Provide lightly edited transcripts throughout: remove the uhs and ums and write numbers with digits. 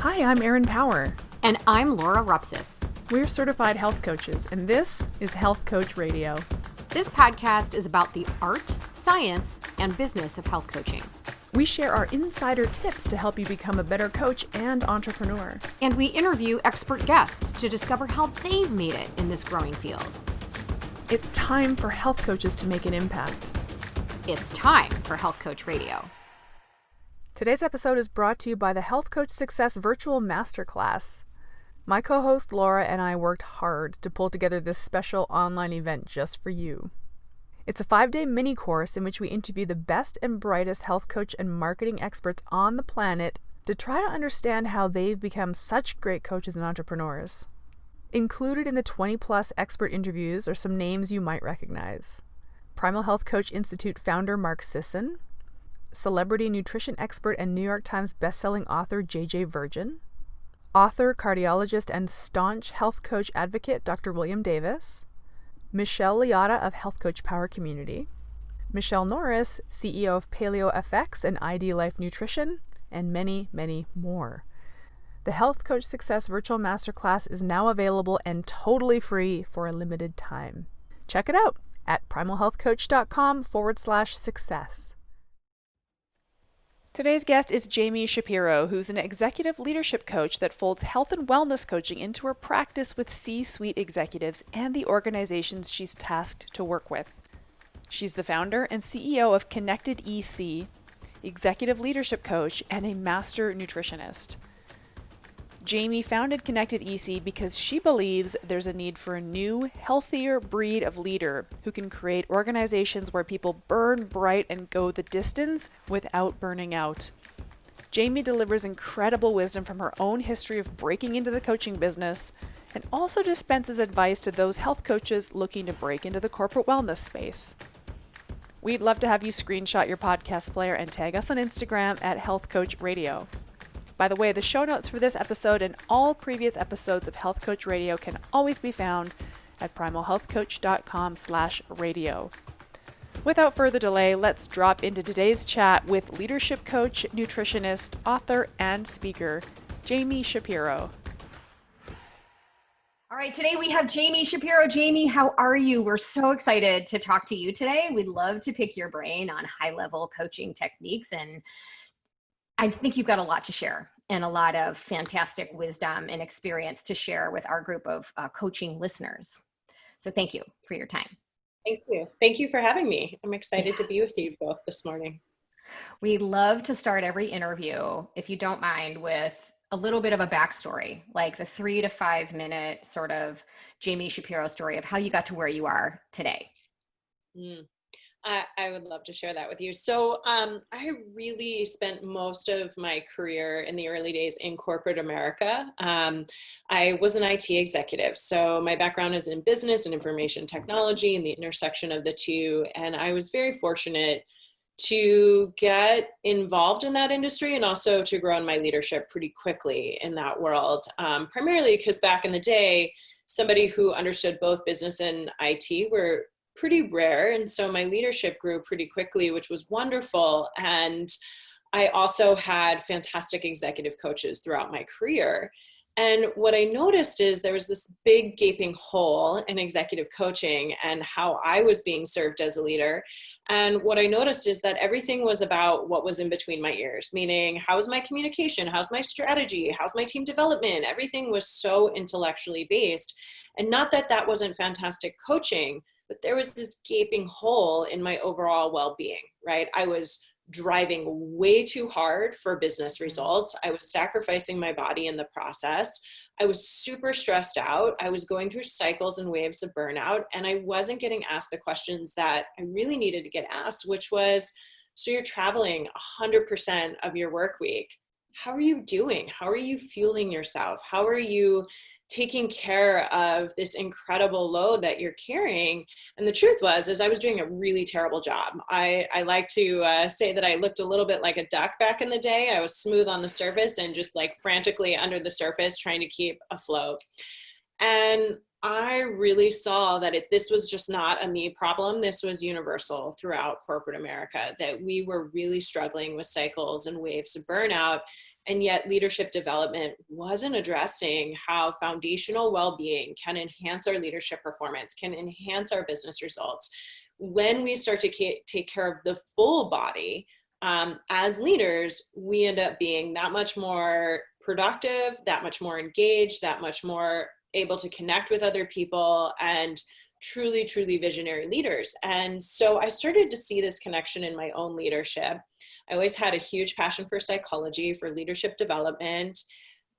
Hi, I'm Erin Power. And I'm Laura Rupsis. We're certified health coaches, and this is Health Coach Radio. This podcast is about the art, science, and business of health coaching. We share our insider tips to help you become a better coach and entrepreneur. And we interview expert guests to discover how they've made it in this growing field. It's time for health coaches to make an impact. It's time for Health Coach Radio. Today's episode is brought to you by the Health Coach Success Virtual Masterclass. My co-host Laura and I worked hard to pull together this special online event just for you. It's a 5-day mini course in which we interview the best and brightest health coach and marketing experts on the planet to try to understand how they've become such great coaches and entrepreneurs. Included in the 20-plus expert interviews are some names you might recognize. Primal Health Coach Institute founder Mark Sisson, celebrity nutrition expert and New York Times bestselling author J.J. Virgin, author, cardiologist, and staunch health coach advocate Dr. William Davis, Michelle Liotta of Health Coach Power Community, Michelle Norris, CEO of Paleo FX and ID Life Nutrition, and many, many more. The Health Coach Success Virtual Masterclass is now available and totally free for a limited time. Check it out at primalhealthcoach.com/success. Today's guest is Jamie Shapiro, who's an executive leadership coach that folds health and wellness coaching into her practice with C-suite executives and the organizations she's tasked to work with. She's the founder and CEO of Connected EC, executive leadership coach, and a master nutritionist. Jamie founded Connected EC because she believes there's a need for a new, healthier breed of leader who can create organizations where people burn bright and go the distance without burning out. Jamie delivers incredible wisdom from her own history of breaking into the coaching business and also dispenses advice to those health coaches looking to break into the corporate wellness space. We'd love to have you screenshot your podcast player and tag us on Instagram at Health Coach Radio. By the way, the show notes for this episode and all previous episodes of Health Coach Radio can always be found at primalhealthcoach.com/radio. Without further delay, let's drop into today's chat with leadership coach, nutritionist, author, and speaker, Jamie Shapiro. All right, today we have Jamie Shapiro. Jamie, how are you? We're so excited to talk to you today. We'd love to pick your brain on high-level coaching techniques, and I think you've got a lot to share and a lot of fantastic wisdom and experience to share with our group of coaching listeners. So thank you for your time. Thank you. Thank you for having me. I'm excited to be with you both this morning. We love to start every interview, if you don't mind, with a little bit of a backstory, like the 3 to 5 minute sort of Jamie Shapiro story of how you got to where you are today. I would love to share that with you. So I really spent most of my career in the early days in corporate America. I was an IT executive. So my background is in business and information technology and the intersection of the two. And I was very fortunate to get involved in that industry and also to grow in my leadership pretty quickly in that world, primarily because back in the day, somebody who understood both business and IT were pretty rare. And so my leadership grew pretty quickly, which was wonderful. And I also had fantastic executive coaches throughout my career. And what I noticed is there was this big gaping hole in executive coaching and how I was being served as a leader. And what I noticed is that everything was about what was in between my ears, meaning how's my communication? How's my strategy? How's my team development? Everything was so intellectually based. And not that that wasn't fantastic coaching, but there was this gaping hole in my overall well-being, right? I was driving way too hard for business results. I was sacrificing my body in the process. I was super stressed out. I was going through cycles and waves of burnout, and I wasn't getting asked the questions that I really needed to get asked, which was, so you're traveling 100% of your work week. How are you doing? How are you fueling yourself? How are you taking care of this incredible load that you're carrying? And the truth is I was doing a really terrible job. I like to say that I looked a little bit like a duck back in the day. I was smooth on the surface and just like frantically under the surface trying to keep afloat. And I really saw that this was just not a me problem. This was universal throughout corporate America, that we were really struggling with cycles and waves of burnout. And yet leadership development wasn't addressing how foundational well-being can enhance our leadership performance, can enhance our business results. When we start to take care of the full body, as leaders, we end up being that much more productive, that much more engaged, that much more able to connect with other people, and truly, truly visionary leaders. And so I started to see this connection in my own leadership. I always had a huge passion for psychology, for leadership development.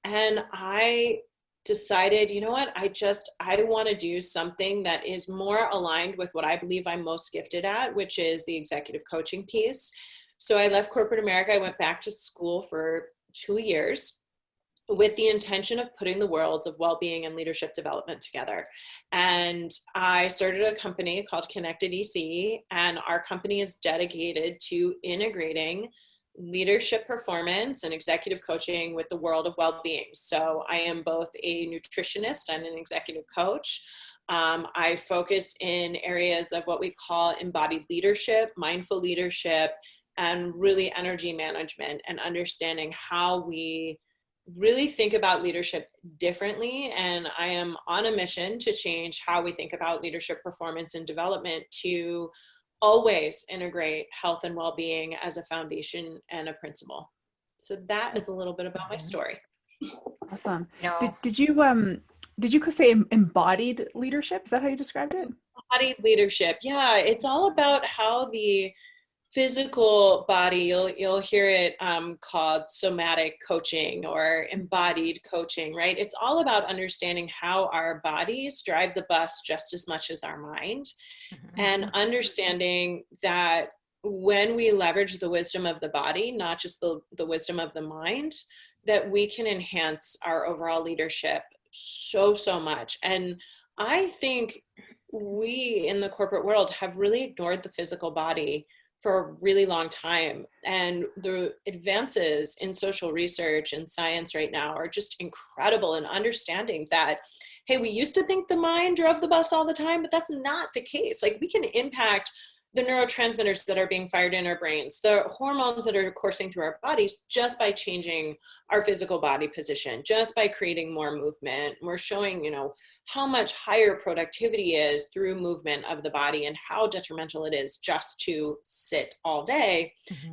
And I decided, you know what, I want to do something that is more aligned with what I believe I'm most gifted at, which is the executive coaching piece. So I left corporate America. I went back to school for 2 years with the intention of putting the worlds of well-being and leadership development together. And I started a company called Connected EC, and our company is dedicated to integrating leadership performance and executive coaching with the world of well-being. So I am both a nutritionist and an executive coach. I focus in areas of what we call embodied leadership, mindful leadership, and really energy management, and understanding how we really think about leadership differently. And I am on a mission to change how we think about leadership performance and development, to always integrate health and well-being as a foundation and a principle. So that is a little bit about my story. Awesome. You know, Did you say embodied leadership? Is that how you described it? Embodied leadership. Yeah, it's all about how the physical body, you'll hear it called somatic coaching or embodied coaching, right? It's all about understanding how our bodies drive the bus just as much as our mind, and understanding that when we leverage the wisdom of the body, not just the wisdom of the mind, that we can enhance our overall leadership so much. And I think we in the corporate world have really ignored the physical body for a really long time. And the advances in social research and science right now are just incredible in understanding that, hey, we used to think the mind drove the bus all the time, but that's not the case. Like, we can impact the neurotransmitters that are being fired in our brains, the hormones that are coursing through our bodies, just by changing our physical body position, just by creating more movement. We're showing, how much higher productivity is through movement of the body, and how detrimental it is just to sit all day.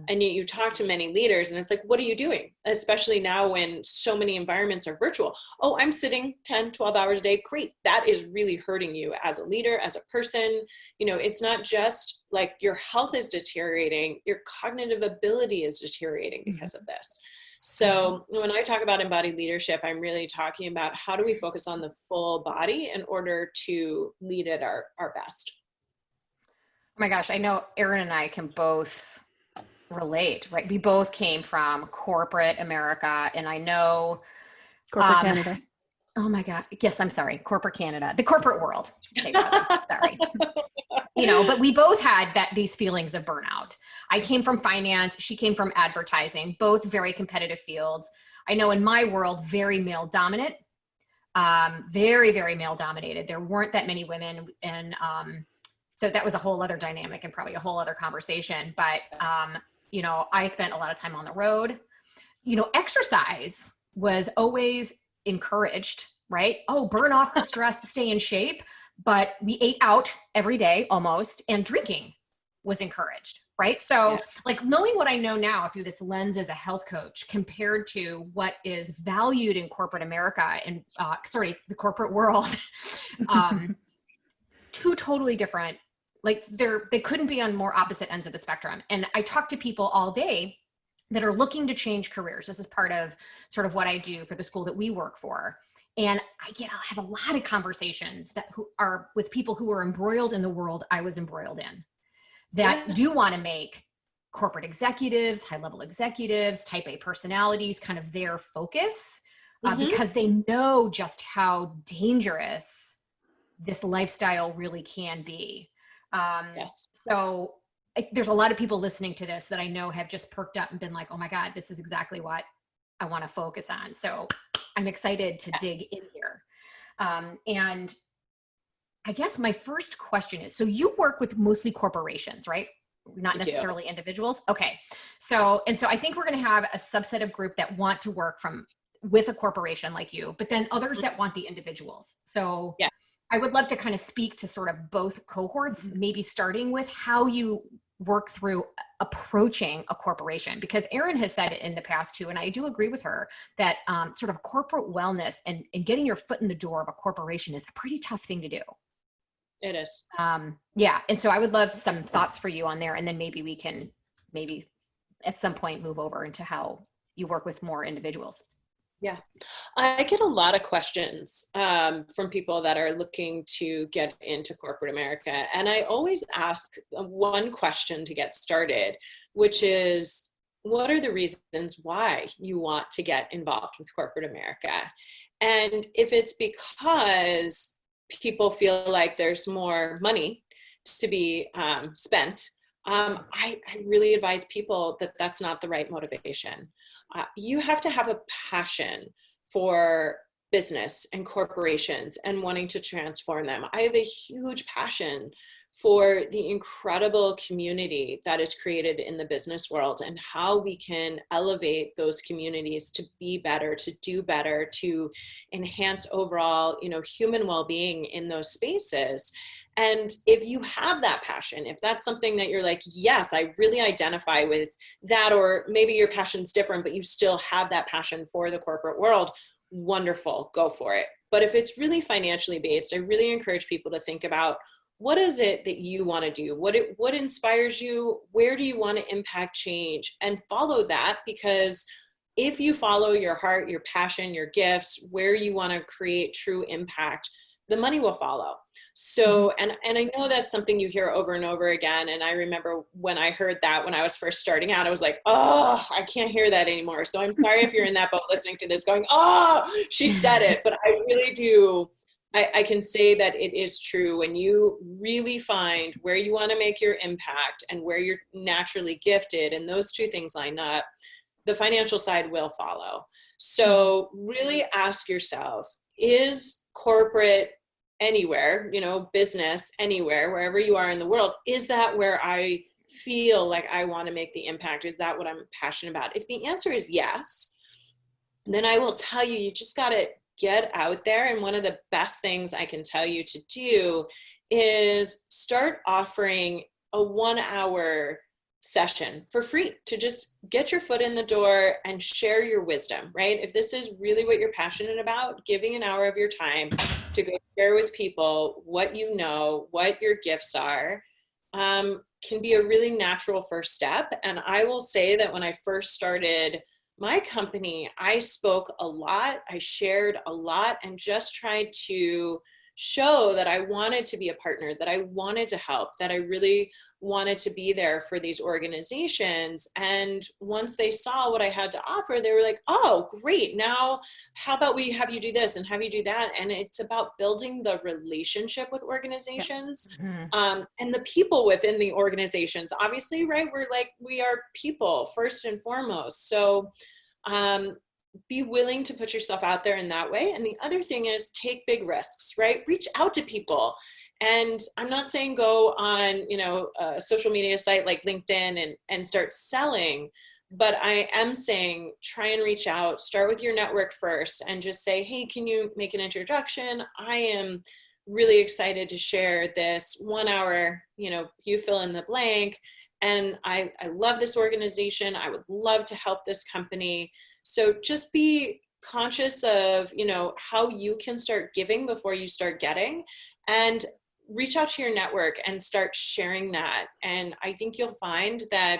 And yet you talk to many leaders and it's like, what are you doing? Especially now when so many environments are virtual. Oh, I'm sitting 10, 12 hours a day. Great. That is really hurting you as a leader, as a person. It's not just like your health is deteriorating, your cognitive ability is deteriorating because of this. So when I talk about embodied leadership, I'm really talking about how do we focus on the full body in order to lead at our best. Oh my gosh, I know Erin and I can both relate, right? We both came from corporate America, and I know Corporate Canada. Oh my God. Yes, I'm sorry. Corporate Canada, the corporate world. Sorry. But we both had these feelings of burnout. I came from finance. She came from advertising, both very competitive fields. I know in my world, very male dominant, very, very male dominated. There weren't that many women. And so that was a whole other dynamic and probably a whole other conversation. But, I spent a lot of time on the road. Exercise was always encouraged, right? Oh, burn off the stress, stay in shape. But we ate out every day almost, and drinking was encouraged, right? So like knowing what I know now through this lens as a health coach compared to what is valued in corporate America and the corporate world, two totally different, like they couldn't be on more opposite ends of the spectrum. And I talk to people all day that are looking to change careers. This is part of sort of what I do for the school that we work for. And I have a lot of conversations who are with people who are embroiled in the world I was embroiled in, that do want to make corporate executives, high-level executives, type A personalities kind of their focus, because they know just how dangerous this lifestyle really can be. So there's a lot of people listening to this that I know have just perked up and been like, oh my God, this is exactly what I want to focus on. So I'm excited to dig in here. And I guess my first question is, so you work with mostly corporations, right? not I do. necessarily individuals? Okay. So I think we're going to have a subset of group that want to work with a corporation like you, but then others that want the individuals. So Yeah. I would love to kind of speak to sort of both cohorts, maybe starting with how you work through approaching a corporation, because Erin has said it in the past too, and I do agree with her that sort of corporate wellness and getting your foot in the door of a corporation is a pretty tough thing to do. It is. Yeah. And so I would love some thoughts for you on there. And then maybe we can at some point move over into how you work with more individuals. Yeah. I get a lot of questions from people that are looking to get into corporate America. And I always ask one question to get started, which is, what are the reasons why you want to get involved with corporate America? And if it's because people feel like there's more money to be spent, I really advise people that that's not the right motivation. You have to have a passion for business and corporations and wanting to transform them. I have a huge passion for the incredible community that is created in the business world and how we can elevate those communities to be better, to do better, to enhance overall, human well-being in those spaces. And if you have that passion, if that's something that you're like, yes, I really identify with that, or maybe your passion's different, but you still have that passion for the corporate world, wonderful, go for it. But if it's really financially based, I really encourage people to think about, what is it that you want to do? What inspires you? Where do you want to impact change? And follow that, because if you follow your heart, your passion, your gifts, where you want to create true impact, the money will follow. So, and I know that's something you hear over and over again. And I remember when I heard that when I was first starting out, I was like, oh, I can't hear that anymore. So I'm sorry if you're in that boat listening to this going, oh, she said it. But I really do. I can say that it is true. When you really find where you want to make your impact and where you're naturally gifted, and those two things line up, the financial side will follow. So really ask yourself, is corporate anywhere, business anywhere, wherever you are in the world, is that where I feel like I want to make the impact? Is that what I'm passionate about? If the answer is yes, then I will tell you, you just got to get out there. And one of the best things I can tell you to do is start offering a 1-hour session for free to just get your foot in the door and share your wisdom, right? If this is really what you're passionate about, giving an hour of your time to go share with people what you know, what your gifts are, can be a really natural first step. And I will say that when I first started my company, I spoke a lot, I shared a lot, and just tried to show that I wanted to be a partner, that I wanted to help, that I really wanted to be there for these organizations. And once they saw what I had to offer, they were like, oh, great. Now, how about we have you do this and have you do that? And it's about building the relationship with organizations, and the people within the organizations. Obviously, right? We are people first and foremost. So be willing to put yourself out there in that way. And the other thing is take big risks, right? Reach out to people. And I'm not saying go on, a social media site like LinkedIn and start selling, but I am saying try and reach out, start with your network first and just say, hey, can you make an introduction? I am really excited to share this 1 hour, you fill in the blank. And I love this organization. I would love to help this company. So just be conscious of, how you can start giving before you start getting, and reach out to your network and start sharing that. And I think you'll find that,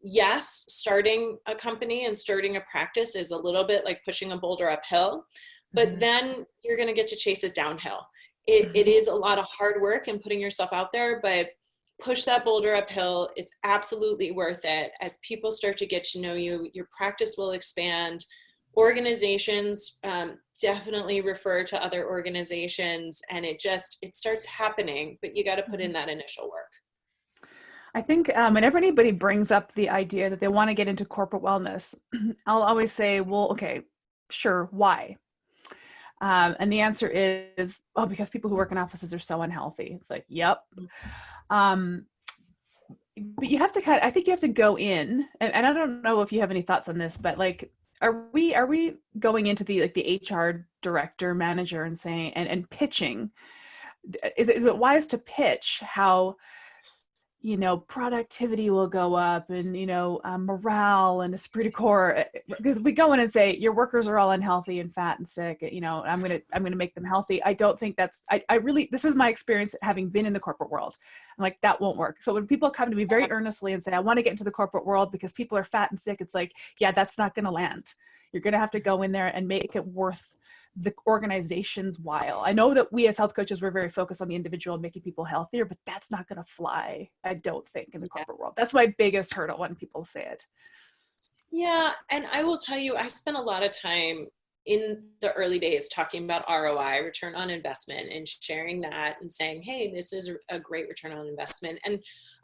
yes, starting a company and starting a practice is a little bit like pushing a boulder uphill, but then you're going to get to chase it downhill. It is a lot of hard work and putting yourself out there, but push that boulder uphill. It's absolutely worth it. As people start to get to know you, your practice will expand. Organizations definitely refer to other organizations, and it starts happening, but you got to put in that initial work. I think whenever anybody brings up the idea that they want to get into corporate wellness, I'll always say, well, okay, sure, why? And the answer is, because people who work in offices are so unhealthy. It's like, yep. but you have to I think you have to go in, and I don't know if you have any thoughts on this, but like, are we going into the HR director, manager, and saying and pitching? Is it wise to pitch how, productivity will go up, and, morale and esprit de corps, because we go in and say your workers are all unhealthy and fat and sick, I'm going to make them healthy. I don't think I really, this is my experience having been in the corporate world. I'm like, that won't work. So when people come to me very earnestly and say, I want to get into the corporate world because people are fat and sick, it's like, yeah, that's not going to land. You're going to have to go in there and make it worth the organization's while. I know that we as health coaches, we're very focused on the individual, making people healthier, but that's not going to fly, I don't think, in the corporate world. That's my biggest hurdle when people say it. Yeah. And I will tell you, I spent a lot of time in the early days talking about ROI, return on investment, and sharing that and saying, hey, this is a great return on investment. And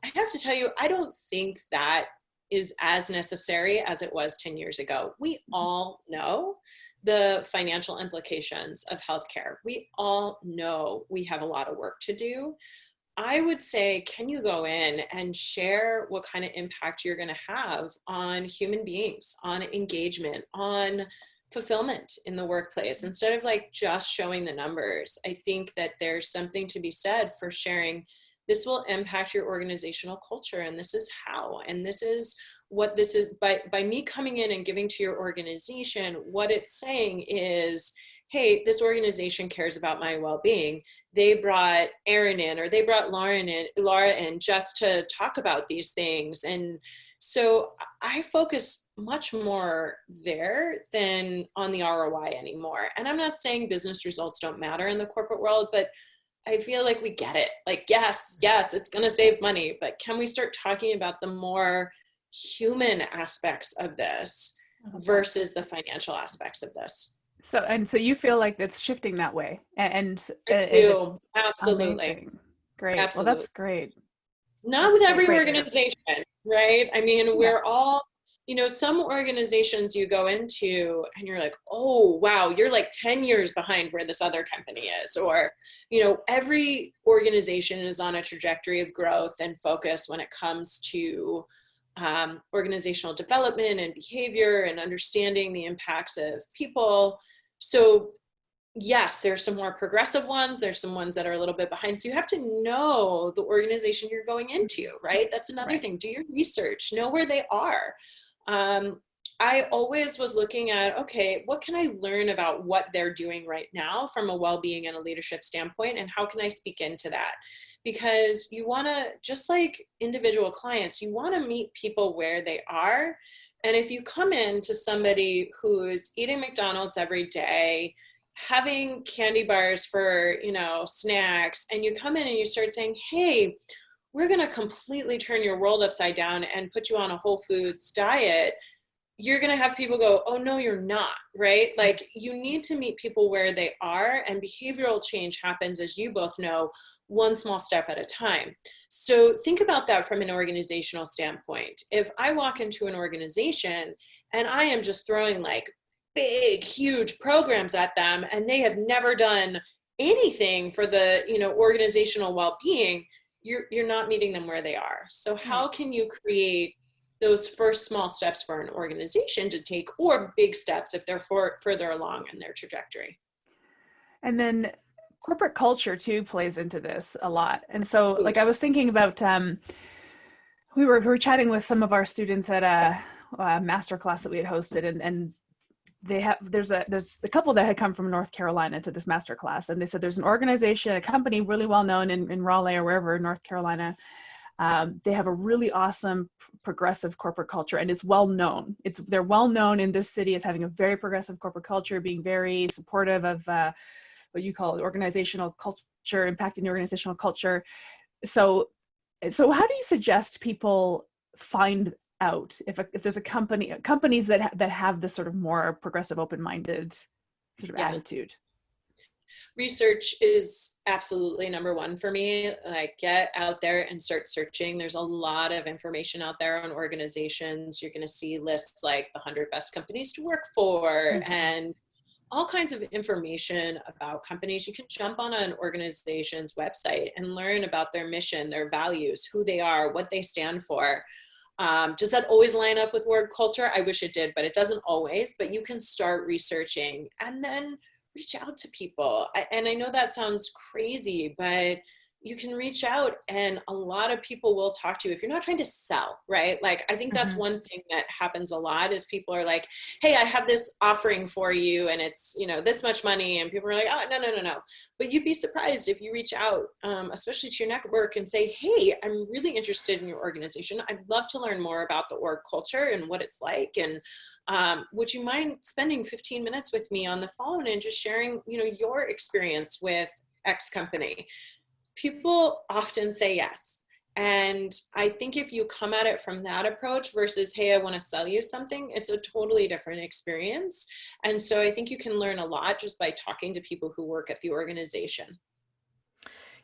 I have to tell you, I don't think that is as necessary as it was 10 years ago. We all know the financial implications of healthcare. We all know we have a lot of work to do. I would say, can you go in and share what kind of impact you're going to have on human beings, on engagement, on fulfillment in the workplace, instead of like just showing the numbers? I think that there's something to be said for sharing, this will impact your organizational culture, and this is how, and this is what this is. By me coming in and giving to your organization, what it's saying is, hey, this organization cares about my well-being. They brought Erin in, or they brought Laura in just to talk about these things. And so I focus much more there than on the ROI anymore. And I'm not saying business results don't matter in the corporate world, but I feel like we get it. Like, yes, it's going to save money, but can we start talking about the more human aspects of this versus the financial aspects of this? So you feel like it's shifting that way, and I do. Absolutely. Amazing. Great. Absolutely. Well, that's great. Not with every organization, right? I mean, we're all, some organizations you go into and you're like, oh, wow, you're like 10 years behind where this other company is. Or, every organization is on a trajectory of growth and focus when it comes to organizational development and behavior and understanding the impacts of people. So yes, there's some more progressive ones. There's some ones that are a little bit behind. So you have to know the organization you're going into, right? That's another thing. Do your research, know where they are. I always was looking at, okay, what can I learn about what they're doing right now from a well-being and a leadership standpoint, and how can I speak into that? Because you want to, just like individual clients, you want to meet people where they are. And if you come in to somebody who's eating McDonald's every day, having candy bars for, snacks, and you come in and you start saying, hey, we're going to completely turn your world upside down and put you on a whole foods diet, you're going to have people go, oh, no, you're not, right? Like, you need to meet people where they are, and behavioral change happens, as you both know, one small step at a time. So think about that from an organizational standpoint. If I walk into an organization and I am just throwing like big, huge programs at them, and they have never done anything for the, organizational well-being, you're not meeting them where they are. So how can you create those first small steps for an organization to take, or big steps if they're further along in their trajectory? And then corporate culture too plays into this a lot. And so, like, I was thinking about, we were chatting with some of our students at a master class that we had hosted, and there's a couple that had come from North Carolina to this master class, and they said there's an organization, a company really well known in Raleigh or wherever in North Carolina. They have a really awesome progressive corporate culture, and it's well known. They're well known in this city as having a very progressive corporate culture, being very supportive of what you call organizational culture, impacting the organizational culture. So how do you suggest people find out if there's companies that have this sort of more progressive, open-minded sort of attitude? Research is absolutely number one for me. Like, get out there and start searching. There's a lot of information out there on organizations. You're going to see lists like the 100 best companies to work for, and all kinds of information about companies. You can jump on an organization's website and learn about their mission, their values, who they are, what they stand for. Does that always line up with work culture? I wish it did, but it doesn't always. But you can start researching and then reach out to people. And I know that sounds crazy, but you can reach out and a lot of people will talk to you if you're not trying to sell, right? Like, I think that's one thing that happens a lot is people are like, hey, I have this offering for you and it's, you know, this much money. And people are like, oh, no. But you'd be surprised if you reach out, especially to your network and say, hey, I'm really interested in your organization. I'd love to learn more about the org culture and what it's like. And would you mind spending 15 minutes with me on the phone and just sharing, you know, your experience with X company? People often say yes. And I think if you come at it from that approach versus, hey, I want to sell you something, it's a totally different experience. And so I think you can learn a lot just by talking to people who work at the organization.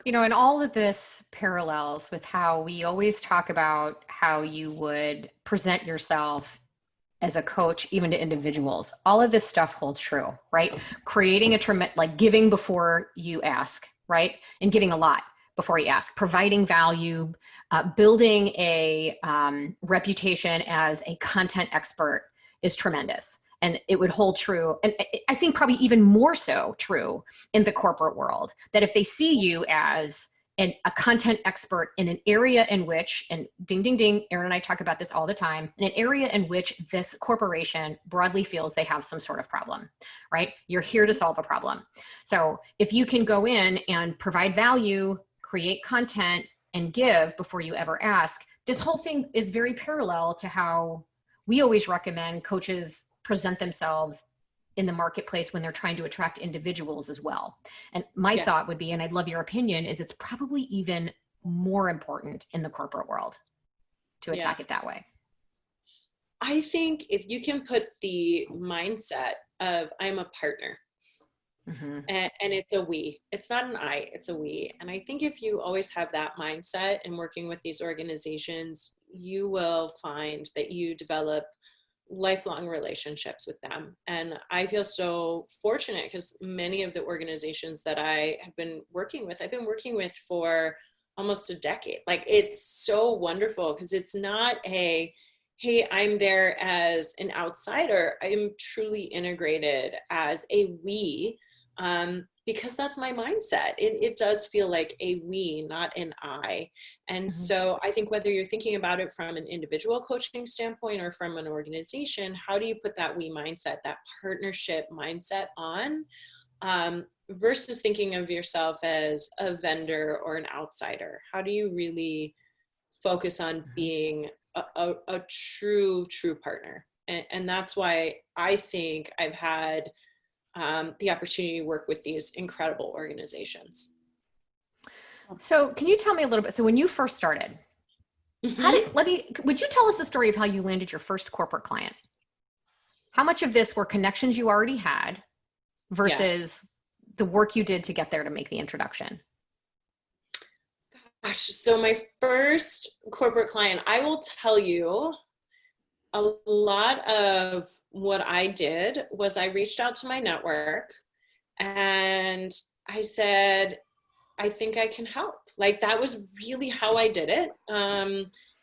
You know, and all of this parallels with how we always talk about how you would present yourself as a coach, even to individuals. All of this stuff holds true, right? Creating like giving before you ask, right? And giving a lot before you ask, providing value, building a reputation as a content expert is tremendous. And it would hold true. And I think probably even more so true in the corporate world, that if they see you as a content expert in an area in which, and ding, ding, ding, Erin and I talk about this all the time, in an area in which this corporation broadly feels they have some sort of problem, right? You're here to solve a problem. So if you can go in and provide value, create content, and give before you ever ask, this whole thing is very parallel to how we always recommend coaches present themselves in the marketplace when they're trying to attract individuals as well. And my thought would be, and I'd love your opinion, is it's probably even more important in the corporate world to attack it that way. I think if you can put the mindset of I'm a partner, and it's a we, it's not an I, it's a we. And I think if you always have that mindset in working with these organizations, you will find that you develop lifelong relationships with them. And I feel so fortunate because many of the organizations that I have been working with, I've been working with for almost a decade. Like, it's so wonderful because it's not a, hey, I'm there as an outsider. I am truly integrated as a we, because that's my mindset. It does feel like a we, not an I. And so I think whether you're thinking about it from an individual coaching standpoint or from an organization, how do you put that we mindset, that partnership mindset on, versus thinking of yourself as a vendor or an outsider? How do you really focus on being a true partner? And that's why I think I've had the opportunity to work with these incredible organizations. So can you tell me a little bit, so when you first started, would you tell us the story of how you landed your first corporate client? How much of this were connections you already had versus the work you did to get there to make the introduction? Gosh, so my first corporate client, I will tell you, a lot of what I did was I reached out to my network and I said, I think I can help. Like, that was really how I did it.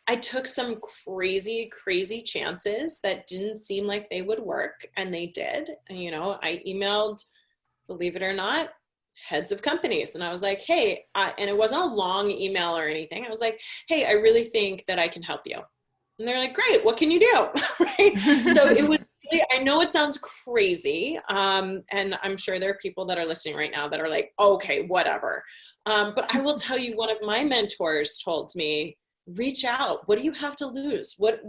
I took some crazy chances that didn't seem like they would work, and they did. And, you know, I emailed, believe it or not, heads of companies. And I was like, hey, and it wasn't a long email or anything. I was like, hey, I really think that I can help you. And they're like, great, what can you do? Right? So it was, I know it sounds crazy. And I'm sure there are people that are listening right now that are like, okay, whatever. But I will tell you, one of my mentors told me, reach out. What do you have to lose? What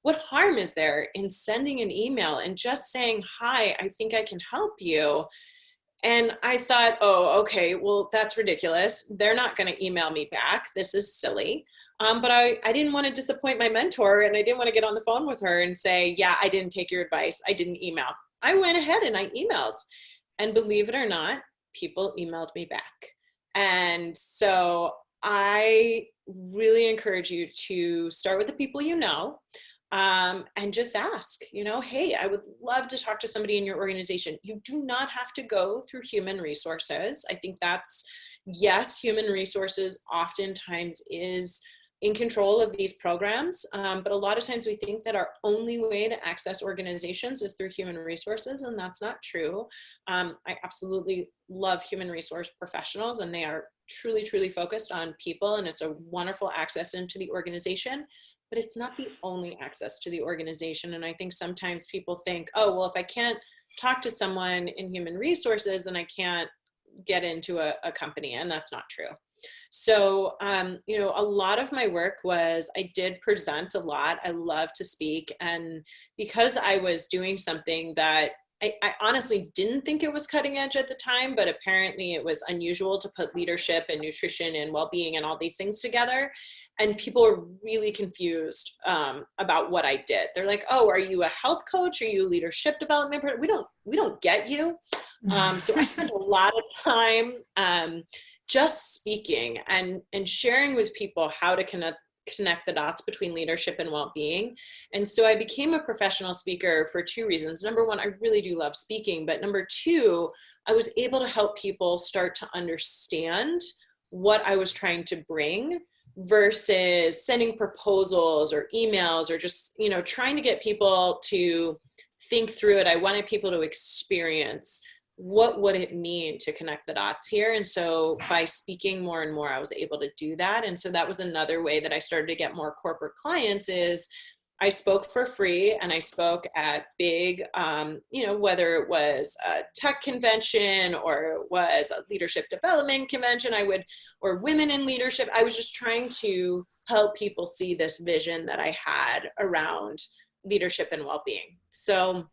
harm is there in sending an email and just saying, hi, I think I can help you? And I thought, oh, okay, well, that's ridiculous. They're not going to email me back. This is silly. But I didn't want to disappoint my mentor, and I didn't want to get on the phone with her and say, yeah, I didn't take your advice. I didn't email. I went ahead and I emailed. And believe it or not, people emailed me back. And so I really encourage you to start with the people you know. and just ask, hey, I would love to talk to somebody in your organization. You do not have to go through human resources. I think yes, human resources oftentimes is in control of these programs. But a lot of times we think that our only way to access organizations is through human resources, and that's not true. I absolutely love human resource professionals, and they are truly, truly focused on people, and it's a wonderful access into the organization, but it's not the only access to the organization. And I think sometimes people think, oh, well, if I can't talk to someone in human resources, then I can't get into a company, and that's not true. So, a lot of my work was, I did present a lot. I love to speak. And because I was doing something that I honestly didn't think it was cutting edge at the time, but apparently it was unusual to put leadership and nutrition and well-being and all these things together. And people were really confused about what I did. They're like, oh, are you a health coach? Are you a leadership development person? We don't get you. So I spent a lot of time just speaking and sharing with people how to connect the dots between leadership and well-being. And so I became a professional speaker for two reasons. Number one, I really do love speaking, but number two, I was able to help people start to understand what I was trying to bring versus sending proposals or emails or just, trying to get people to think through it. I wanted people to experience what would it mean to connect the dots here. And so by speaking more and more, I was able to do that. And so that was another way that I started to get more corporate clients is I spoke for free, and I spoke at big, whether it was a tech convention or it was a leadership development convention, or women in leadership. I was just trying to help people see this vision that I had around leadership and well-being. So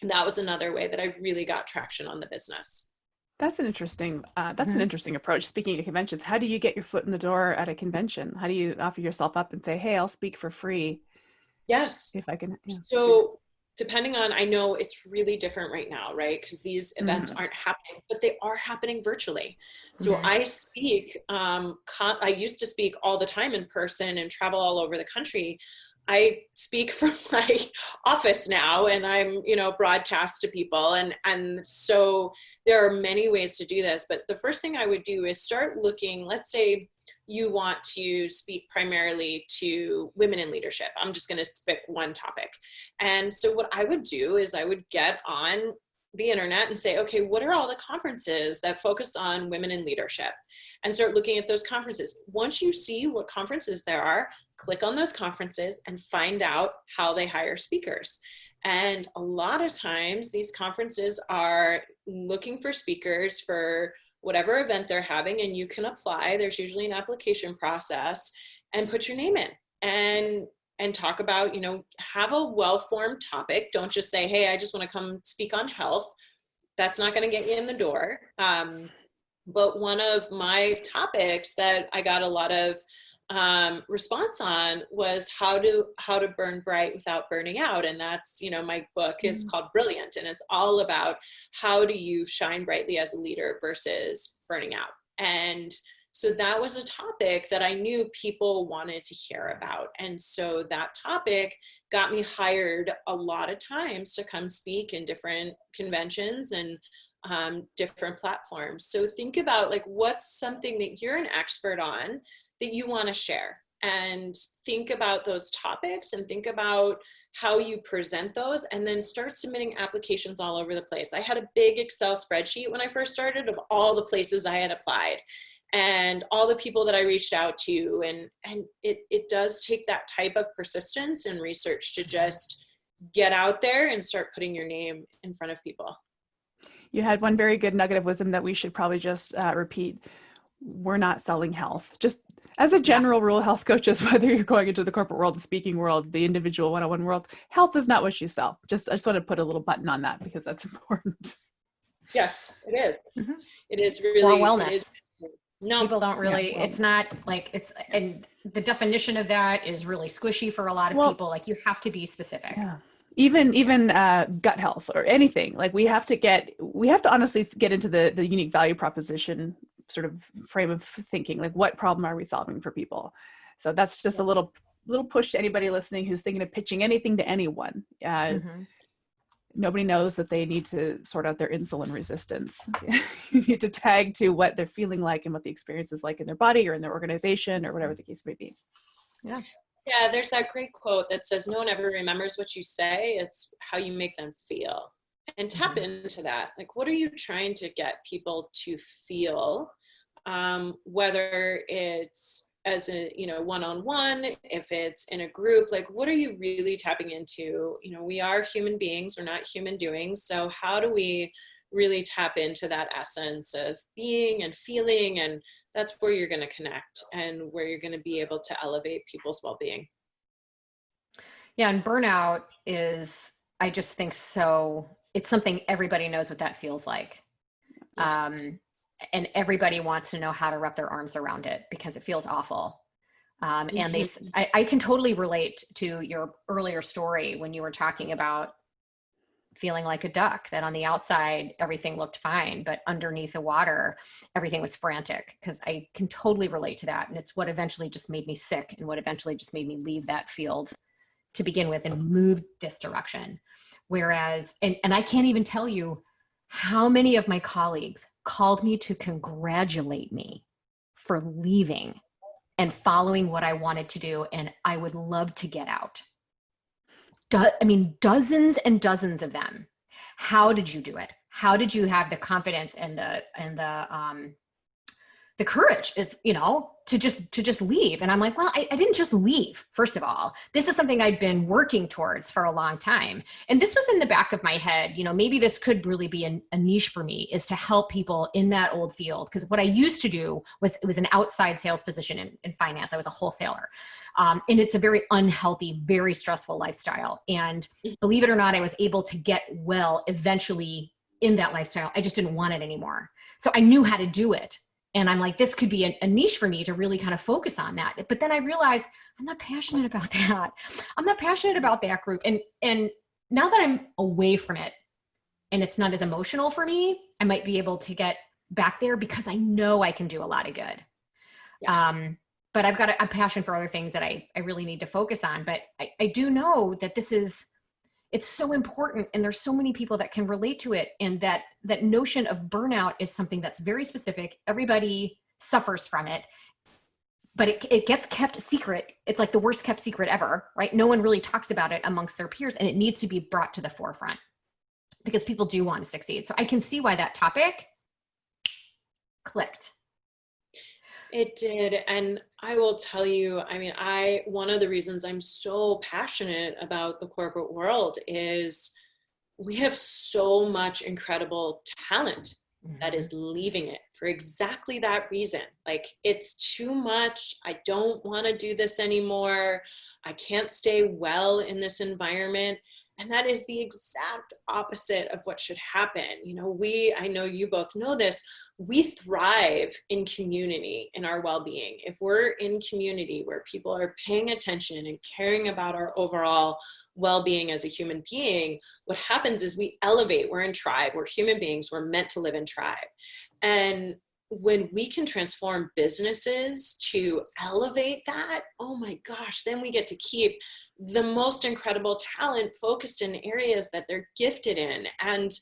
that was another way that I really got traction on the business. That's an interesting approach. Speaking of conventions, how do you get your foot in the door at a convention? How do you offer yourself up and say, hey, I'll speak for free? Yes. If I can. Yeah. So depending on, I know it's really different right now, right? Because these events aren't happening, but they are happening virtually. So I speak, I used to speak all the time in person and travel all over the country. I speak from my office now, and I'm, broadcast to people. And so there are many ways to do this, but the first thing I would do is start looking, let's say you want to speak primarily to women in leadership. I'm just going to pick one topic. And so what I would do is I would get on the internet and say, okay, what are all the conferences that focus on women in leadership? And start looking at those conferences. Once you see what conferences there are, click on those conferences and find out how they hire speakers. And a lot of times these conferences are looking for speakers for whatever event they're having, and you can apply. There's usually an application process, and put your name in and talk about, have a well-formed topic. Don't just say, hey, I just want to come speak on health. That's not going to get you in the door. But one of my topics that I got a lot of response on was how to burn bright without burning out. And that's, my book is called Brilliant, and it's all about how do you shine brightly as a leader versus burning out. And so that was a topic that I knew people wanted to hear about. And so that topic got me hired a lot of times to come speak in different conventions and different platforms. So think about what's something that you're an expert on that you want to share, and think about those topics and think about how you present those, and then start submitting applications all over the place. I had a big Excel spreadsheet when I first started of all the places I had applied and all the people that I reached out to. And it does take that type of persistence and research to just get out there and start putting your name in front of people. You had one very good nugget of wisdom that we should probably just repeat. We're not selling health. Just as a general rule, health coaches, whether you're going into the corporate world, the speaking world, the individual one-on-one world, health is not what you sell. I just want to put a little button on that because that's important. Yes, it is. It is really. Or wellness. No, people don't really, it's not and the definition of that is really squishy for a lot of people. You have to be specific. Yeah. Even gut health or anything, we have to honestly get into the unique value proposition sort of frame of thinking, what problem are we solving for people? So that's just a little little push to anybody listening who's thinking of pitching anything to anyone. Nobody knows that they need to sort out their insulin resistance. You need to tag to what they're feeling like and what the experience is like in their body or in their organization or whatever the case may be. Yeah. Yeah, there's that great quote that says, no one ever remembers what you say, it's how you make them feel. And tap into that. Like, what are you trying to get people to feel? Whether it's as a, one-on-one, if it's in a group, like, what are you really tapping into? We are human beings, we're not human doings. So how do we really tap into that essence of being and feeling? And that's where you're going to connect and where you're going to be able to elevate people's well-being. Yeah. And burnout is, I just think it's something everybody knows what that feels like. Yes. And everybody wants to know how to wrap their arms around it because it feels awful. And I can totally relate to your earlier story when you were talking about feeling like a duck, that on the outside, everything looked fine, but underneath the water, everything was frantic, because I can totally relate to that. And it's what eventually just made me sick and what eventually just made me leave that field to begin with and move this direction. Whereas, and I can't even tell you how many of my colleagues called me to congratulate me for leaving and following what I wanted to do. And I would love to get out. Dozens and dozens of them. How did you do it? How did you have the confidence and the courage to just leave? And I'm like, well, I didn't just leave. First of all, this is something I'd been working towards for a long time. And this was in the back of my head, maybe this could really be a niche for me, is to help people in that old field. Because what I used to do was an outside sales position in finance. I was a wholesaler. And it's a very unhealthy, very stressful lifestyle. And believe it or not, I was able to get well eventually in that lifestyle. I just didn't want it anymore. So I knew how to do it. And I'm like, this could be a niche for me to really kind of focus on that. But then I realized I'm not passionate about that. I'm not passionate about that group. And now that I'm away from it and it's not as emotional for me, I might be able to get back there because I know I can do a lot of good. Yeah. But I've got a passion for other things that I really need to focus on. But I do know that it's so important, and there's so many people that can relate to it. And that notion of burnout is something that's very specific. Everybody suffers from it, but it gets kept secret. It's like the worst kept secret ever, right? No one really talks about it amongst their peers, and it needs to be brought to the forefront because people do want to succeed. So I can see why that topic clicked. It did. And I will tell you, one of the reasons I'm so passionate about the corporate world is we have so much incredible talent that is leaving it for exactly that reason. Like, it's too much. I don't want to do this anymore. I can't stay well in this environment. And that is the exact opposite of what should happen. I know you both know this, we thrive in community in our well-being. If we're in community where people are paying attention and caring about our overall well-being as a human being, what happens is we elevate. We're in tribe. We're human beings. We're meant to live in tribe. And when we can transform businesses to elevate that, oh my gosh, then we get to keep the most incredible talent focused in areas that they're gifted in. And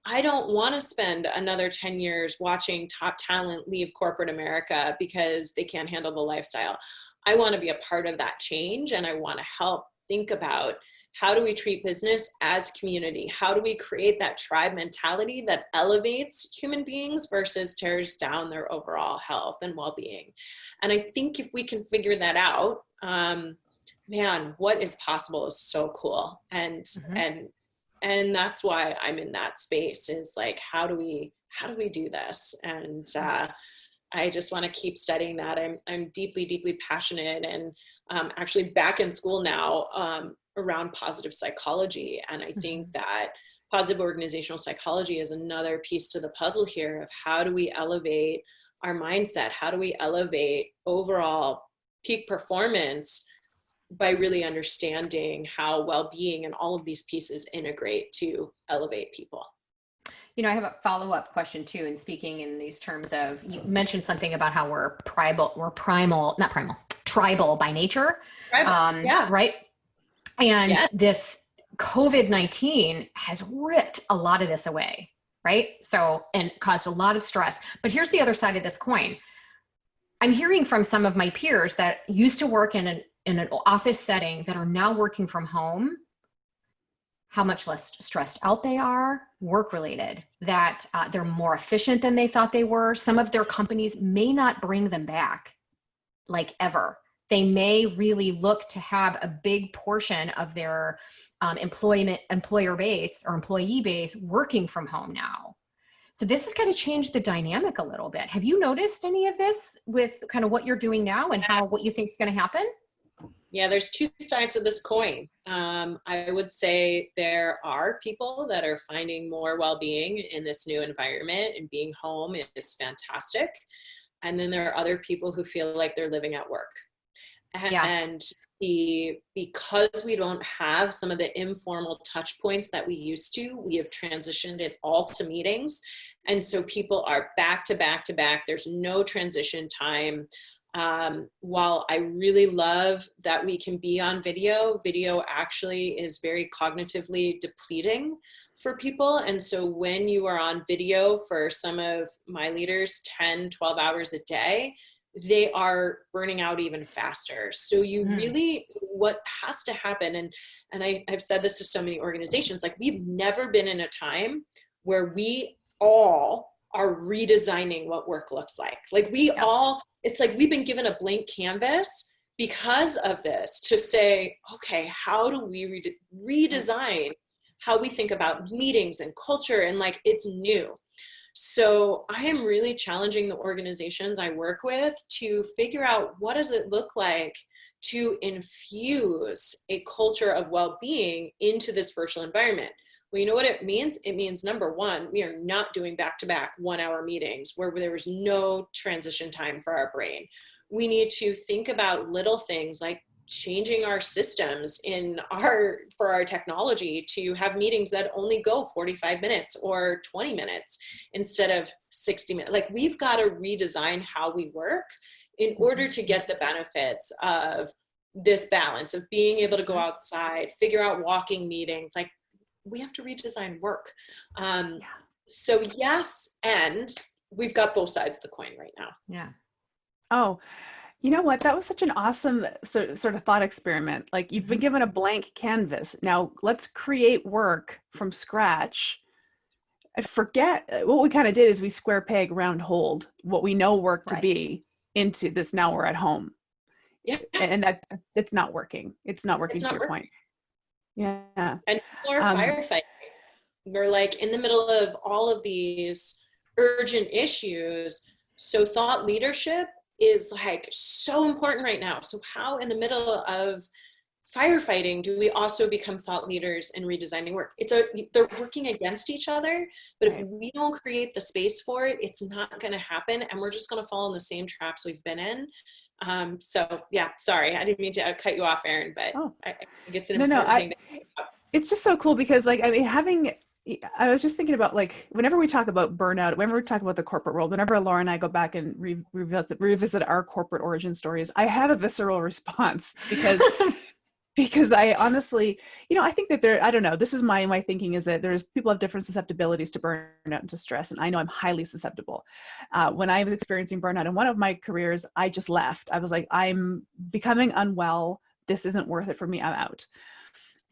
I don't want to spend another 10 years watching top talent leave corporate America because they can't handle the lifestyle. I want to be a part of that change, and I want to help think about, how do we treat business as community? How do we create that tribe mentality that elevates human beings versus tears down their overall health and well-being? And I think if we can figure that out, man, what is possible is so cool. And that's why I'm in that space, is like, how do we do this? And I just want to keep studying that. I'm deeply, deeply passionate, and actually back in school now around positive psychology. And I think that positive organizational psychology is another piece to the puzzle here of how do we elevate our mindset? How do we elevate overall peak performance by really understanding how well-being and all of these pieces integrate to elevate people? I have a follow-up question too. And speaking in these terms of, you mentioned something about how we're tribal, tribal by nature. Tribal. Yeah. Right. And Yes. this COVID-19 has ripped a lot of this away. Right. So, and caused a lot of stress. But here's the other side of this coin. I'm hearing from some of my peers that used to work in an office setting that are now working from home, how much less stressed out they are, work related, that they're more efficient than they thought they were. Some of their companies may not bring them back like ever. They may really look to have a big portion of their employer base or employee base working from home now. So this has kind of changed the dynamic a little bit. Have you noticed any of this with kind of what you're doing now and what you think is going to happen? Yeah, there's two sides of this coin. I would say there are people that are finding more well-being in this new environment, and being home is fantastic. And then there are other people who feel like they're living at work. And because we don't have some of the informal touch points that we used to, we have transitioned it all to meetings. And so people are back to back to back. There's no transition time. While I really love that we can be on video, video actually is very cognitively depleting for people. And so when you are on video for some of my leaders, 10, 12 hours a day, they are burning out even faster. So you really, what has to happen, and I've said this to so many organizations, like we've never been in a time where we all are redesigning what work looks like. Like we all, it's like we've been given a blank canvas because of this to say, okay, how do we redesign how we think about meetings and culture? And like, it's new. So I am really challenging the organizations I work with to figure out, what does it look like to infuse a culture of well-being into this virtual environment? Well, you know what it means? It means, number one, we are not doing back-to-back 1-hour meetings where there was no transition time for our brain. We need to think about little things like changing our systems for our technology to have meetings that only go 45 minutes or 20 minutes instead of 60 minutes. Like we've got to redesign how we work in order to get the benefits of this balance of being able to go outside, figure out walking meetings. Like we have to redesign work. So yes, and we've got both sides of the coin right now. Yeah. Oh, you know what? That was such an awesome sort of thought experiment. Like you've been given a blank canvas. Now let's create work from scratch. I forget what we kind of did is we square peg round hold what we know work to be into this. Now we're at home. Yeah. And it's not working. It's not working to your point. Yeah. And people are firefighting. We're like in the middle of all of these urgent issues. So thought leadership is like so important right now. So how in the middle of firefighting do we also become thought leaders and redesigning work? They're working against each other, but if we don't create the space for it, it's not going to happen. And we're just going to fall in the same traps we've been in. So yeah, sorry, I didn't mean to cut you off, Erin, but I think it's an important thing. It's just so cool because like, I mean, I was just thinking about like, whenever we talk about burnout, whenever we talk about the corporate world, whenever Laura and I go back and revisit our corporate origin stories, I have a visceral response because I honestly, I think that I don't know, this is my thinking is that people have different susceptibilities to burnout and to stress. And I know I'm highly susceptible. When I was experiencing burnout in one of my careers, I just left. I was like, I'm becoming unwell. This isn't worth it for me. I'm out.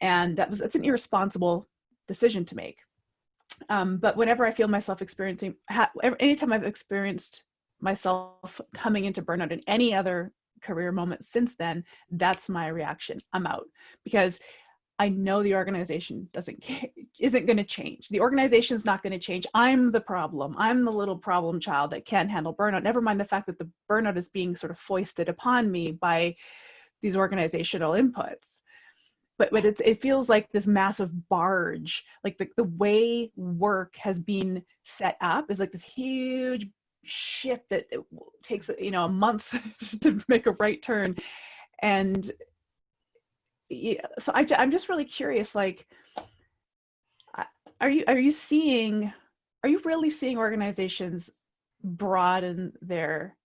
And that's an irresponsible decision to make. But whenever I feel myself anytime I've experienced myself coming into burnout in any other career moment since then, that's my reaction. I'm out, because I know the organization isn't going to change. The organization's not going to change. I'm the problem. I'm the little problem child that can't handle burnout. Never mind the fact that the burnout is being sort of foisted upon me by these organizational inputs. But it feels like this massive barge, like the way work has been set up is like this huge ship that it takes, a month to make a right turn. And so I'm just really curious, like, are you really seeing organizations broaden their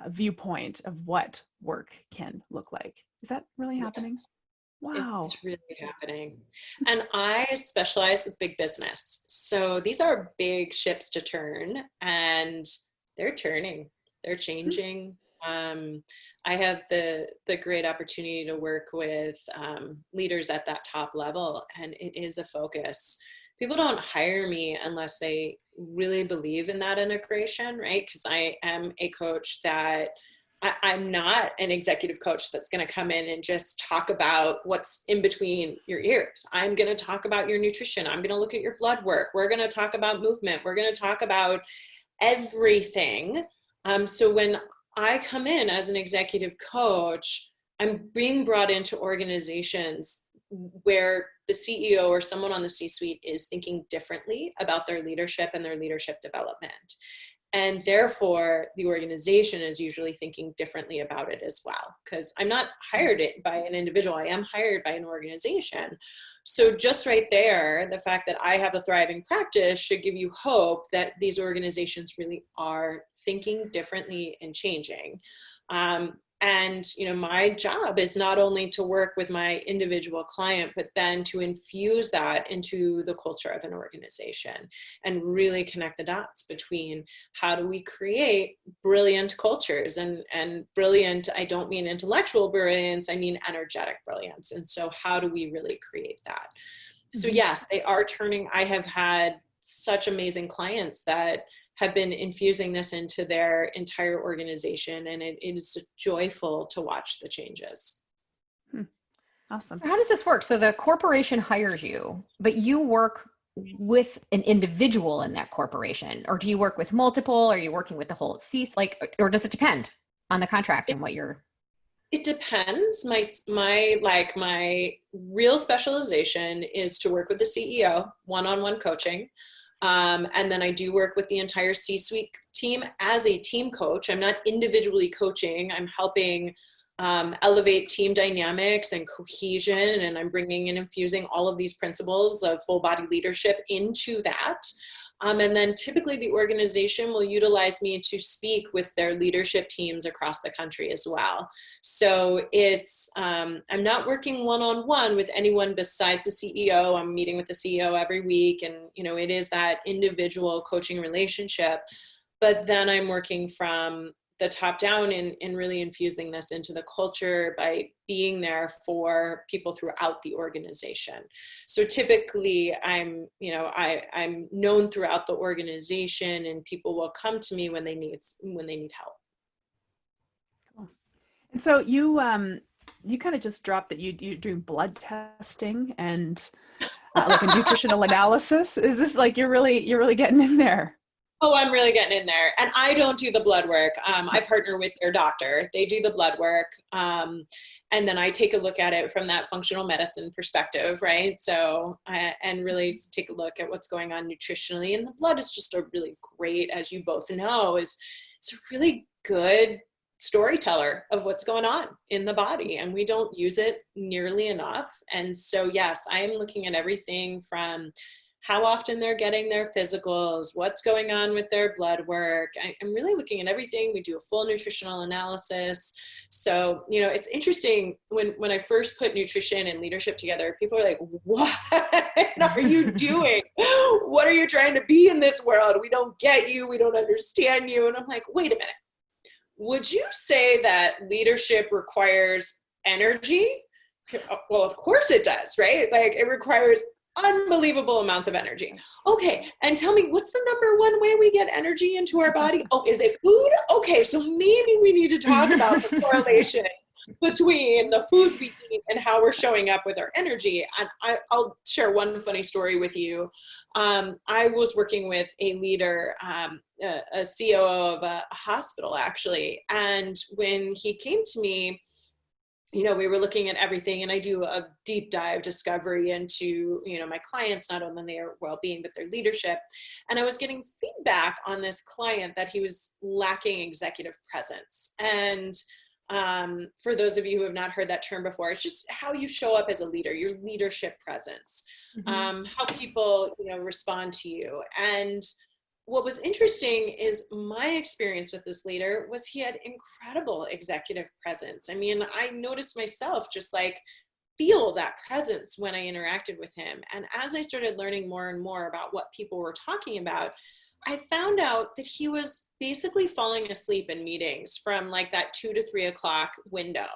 viewpoint of what work can look like. Is that really happening? Yes. Wow. It's really happening. And I specialize with big business. So these are big ships to turn, and they're turning, they're changing. I have the great opportunity to work with leaders at that top level, and it is a focus. People don't hire me unless they really believe in that integration, right? Because I am a coach that I'm not an executive coach that's going to come in and just talk about what's in between your ears. I'm going to talk about your nutrition. I'm going to look at your blood work. We're going to talk about movement. We're going to talk about everything. So when I come in as an executive coach, I'm being brought into organizations where the CEO or someone on the C-suite is thinking differently about their leadership and their leadership development. And therefore, the organization is usually thinking differently about it as well, because I'm not hired by an individual. I am hired by an organization. So just right there, the fact that I have a thriving practice should give you hope that these organizations really are thinking differently and changing. And, my job is not only to work with my individual client, but then to infuse that into the culture of an organization and really connect the dots between how do we create brilliant cultures, and brilliant, I don't mean intellectual brilliance, I mean energetic brilliance. And so how do we really create that? So yes, they are turning. I have had such amazing clients that have been infusing this into their entire organization, and it is joyful to watch the changes. Awesome. So how does this work? So the corporation hires you, but you work with an individual in that corporation, or do you work with multiple? Are you working with the whole or does it depend on the contract and what you're? It depends. My real specialization is to work with the CEO, one-on-one coaching. And then I do work with the entire C-suite team as a team coach. I'm not individually coaching. I'm helping elevate team dynamics and cohesion, and I'm bringing and infusing all of these principles of full body leadership into that. And then typically the organization will utilize me to speak with their leadership teams across the country as well. So it's, I'm not working one-on-one with anyone besides the CEO. I'm meeting with the CEO every week, and, it is that individual coaching relationship. But then I'm working from the top down and really infusing this into the culture by being there for people throughout the organization. So typically I'm known throughout the organization, and people will come to me when they need help. Cool. And so you kind of just dropped that you're doing blood testing and like a nutritional analysis. Is this like you're really getting in there? Oh, I'm really getting in there. And I don't do the blood work. I partner with their doctor. They do the blood work. And then I take a look at it from that functional medicine perspective, right? So, and really take a look at what's going on nutritionally. And the blood is just a really great, as you both know, it's a really good storyteller of what's going on in the body. And we don't use it nearly enough. And so, yes, I'm looking at everything from how often they're getting their physicals, what's going on with their blood work. I'm really looking at everything. We do a full nutritional analysis. So, it's interesting when I first put nutrition and leadership together, people are like, what are you doing? What are you trying to be in this world? We don't get you. We don't understand you. And I'm like, wait a minute. Would you say that leadership requires energy? Well, of course it does, right? Like it requires unbelievable amounts of energy. Okay, and tell me, what's the number one way we get energy into our body? Oh, is it food? Okay, so maybe we need to talk about the correlation between the foods we eat and how we're showing up with our energy. And I'll share one funny story with you. I was working with a leader, a COO of a hospital actually, and when he came to me, we were looking at everything, and I do a deep dive discovery into, my clients, not only their well-being, but their leadership. And I was getting feedback on this client that he was lacking executive presence. And for those of you who have not heard that term before, it's just how you show up as a leader, your leadership presence, how people, respond to you. And what was interesting is my experience with this leader was he had incredible executive presence. I mean, I noticed myself just like feel that presence when I interacted with him. And as I started learning more and more about what people were talking about, I found out that he was basically falling asleep in meetings from like that 2 to 3 o'clock window.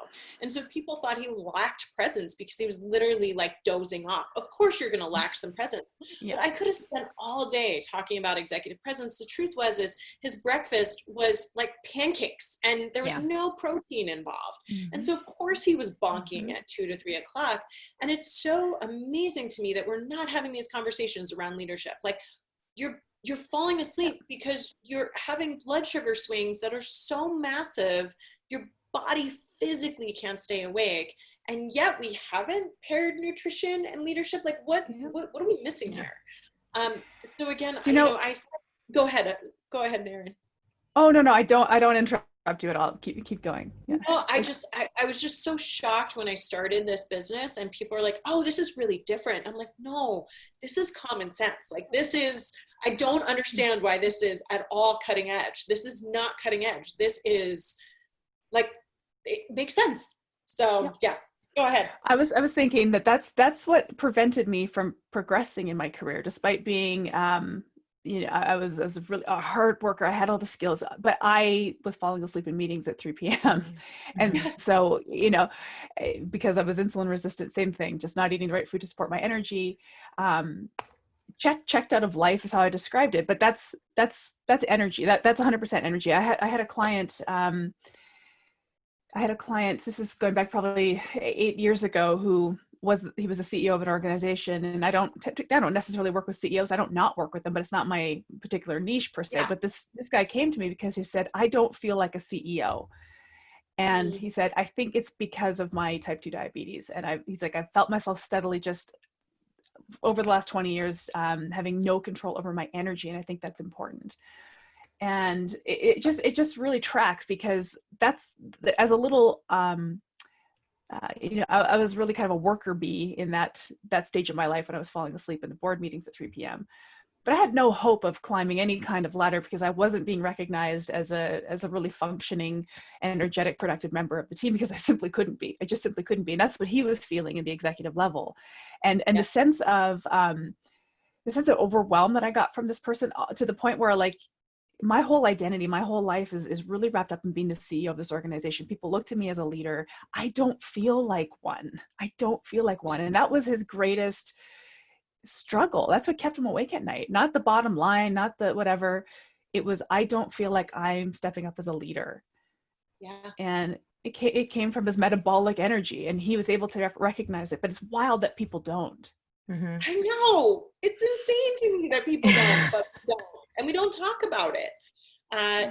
And so people thought he lacked presence because he was literally like dozing off. Of course you're going to lack some presence. Yeah. But I could have spent all day talking about executive presence. The truth is his breakfast was like pancakes and there was no protein involved. And so of course he was bonking at 2 to 3 o'clock. And it's so amazing to me that we're not having these conversations around leadership. Like you're falling asleep because you're having blood sugar swings that are so massive, your body physically can't stay awake. And yet we haven't paired nutrition and leadership. Like what are we missing here? So again, go ahead, Erin. Oh, no, I don't interrupt you at all. Keep going. Yeah. No, I was just so shocked when I started this business and people are like, oh, this is really different. I'm like, no, this is common sense. Like I don't understand why this is at all cutting edge. This is not cutting edge. This is like, it makes sense. So yes, go ahead. I was thinking that's what prevented me from progressing in my career, despite being, I was really a hard worker. I had all the skills, but I was falling asleep in meetings at 3 p.m. And so, because I was insulin resistant, same thing, just not eating the right food to support my energy. Checked out of life is how I described it, but that's energy. That's 100% energy. I had a client, this is going back probably 8 years ago, he was a CEO of an organization, and I don't necessarily work with CEOs. I don't not work with them, but it's not my particular niche per se. Yeah. But this guy came to me because he said, I don't feel like a CEO. And he said, I think it's because of my type 2 diabetes. And he's like, I've felt myself steadily just over the last 20 years, having no control over my energy. And I think that's important. And it just really tracks, because that's, as a little, I was really kind of a worker bee in that stage of my life when I was falling asleep in the board meetings at 3 p.m. But I had no hope of climbing any kind of ladder because I wasn't being recognized as a really functioning, energetic, productive member of the team, because I simply couldn't be. I just simply couldn't be. And that's what he was feeling in the executive level. And the sense of overwhelm that I got from this person, to the point where like my whole identity, my whole life is really wrapped up in being the CEO of this organization. People look to me as a leader. I don't feel like one. And that was his greatest struggle. That's what kept him awake at night. Not the bottom line, not the whatever. It was, I don't feel like I'm stepping up as a leader. Yeah. And it came from his metabolic energy, and he was able to recognize it. But it's wild that people don't. Mm-hmm. I know. It's insane to me that people don't, and we don't talk about it.